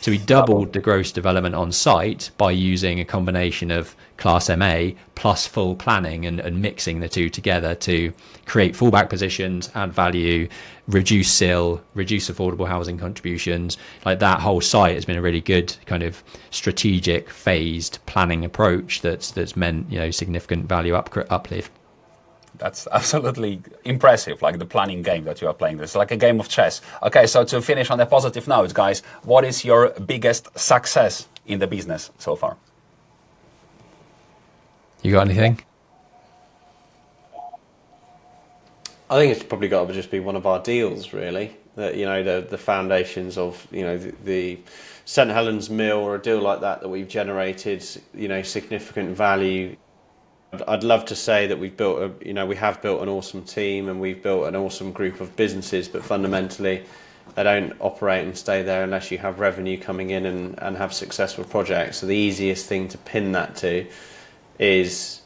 So we doubled the gross development on site by using a combination of Class MA plus full planning and mixing the two together to create fallback positions, add value, reduce SIL, reduce affordable housing contributions. Like that whole site has been a really good kind of strategic phased planning approach that's meant significant value uplift. That's absolutely impressive, like the planning game that you are playing. It's like a game of chess. Okay, so to finish on a positive note, guys, what is your biggest success in the business so far? You got anything? I think it's probably got to just be one of our deals, really. That the foundations of the St Helens Mill, or a deal like that we've generated significant value. I'd love to say that we've built we have built an awesome team and we've built an awesome group of businesses, but fundamentally they don't operate and stay there unless you have revenue coming in and have successful projects. So the easiest thing to pin that to is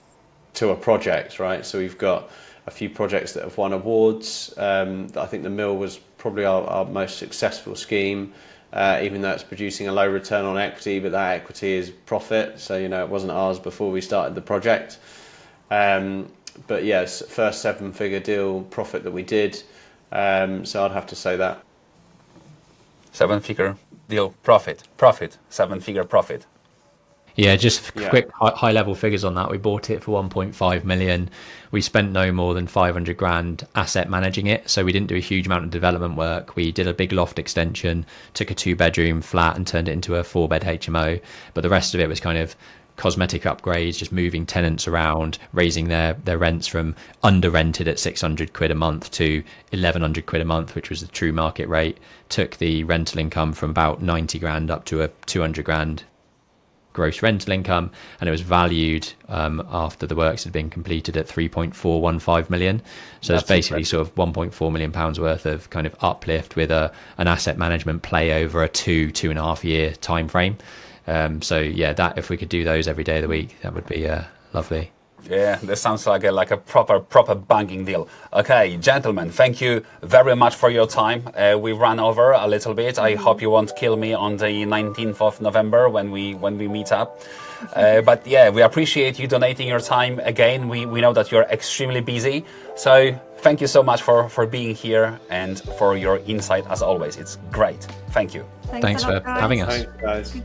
to a project, right? So we've got a few projects that have won awards. I think the Mill was probably our most successful scheme, even though it's producing a low return on equity, but that equity is profit. So, it wasn't ours before we started the project. But yes, first 7-figure deal profit that we did. So I'd have to say that. 7-figure deal profit, 7-figure profit. Yeah, just quick high level figures on that. We bought it for 1.5 million. We spent no more than 500 grand asset managing it. So we didn't do a huge amount of development work. We did a big loft extension, took a 2-bedroom flat and turned it into a 4-bed HMO. But the rest of it was kind of cosmetic upgrades, just moving tenants around, raising their rents from under rented at 600 quid a month to 1100 quid a month, which was the true market rate. Took the rental income from about 90 grand up to a 200 grand gross rental income, and it was valued after the works had been completed at 3.415 million. So it's basically sort of 1.4 million pounds worth of kind of uplift with an asset management play over a 2.5 year time frame. So yeah, that if we could do those every day of the week, that would be lovely. Yeah, this sounds like a proper banging deal. Okay, gentlemen, thank you very much for your time. We ran over a little bit. I hope you won't kill me on the 19th of November when we meet up. But yeah, we appreciate you donating your time again. We know that you're extremely busy. So thank you so much for being here and for your insight as always. It's great. Thank you. Thanks for having us. Thanks, guys.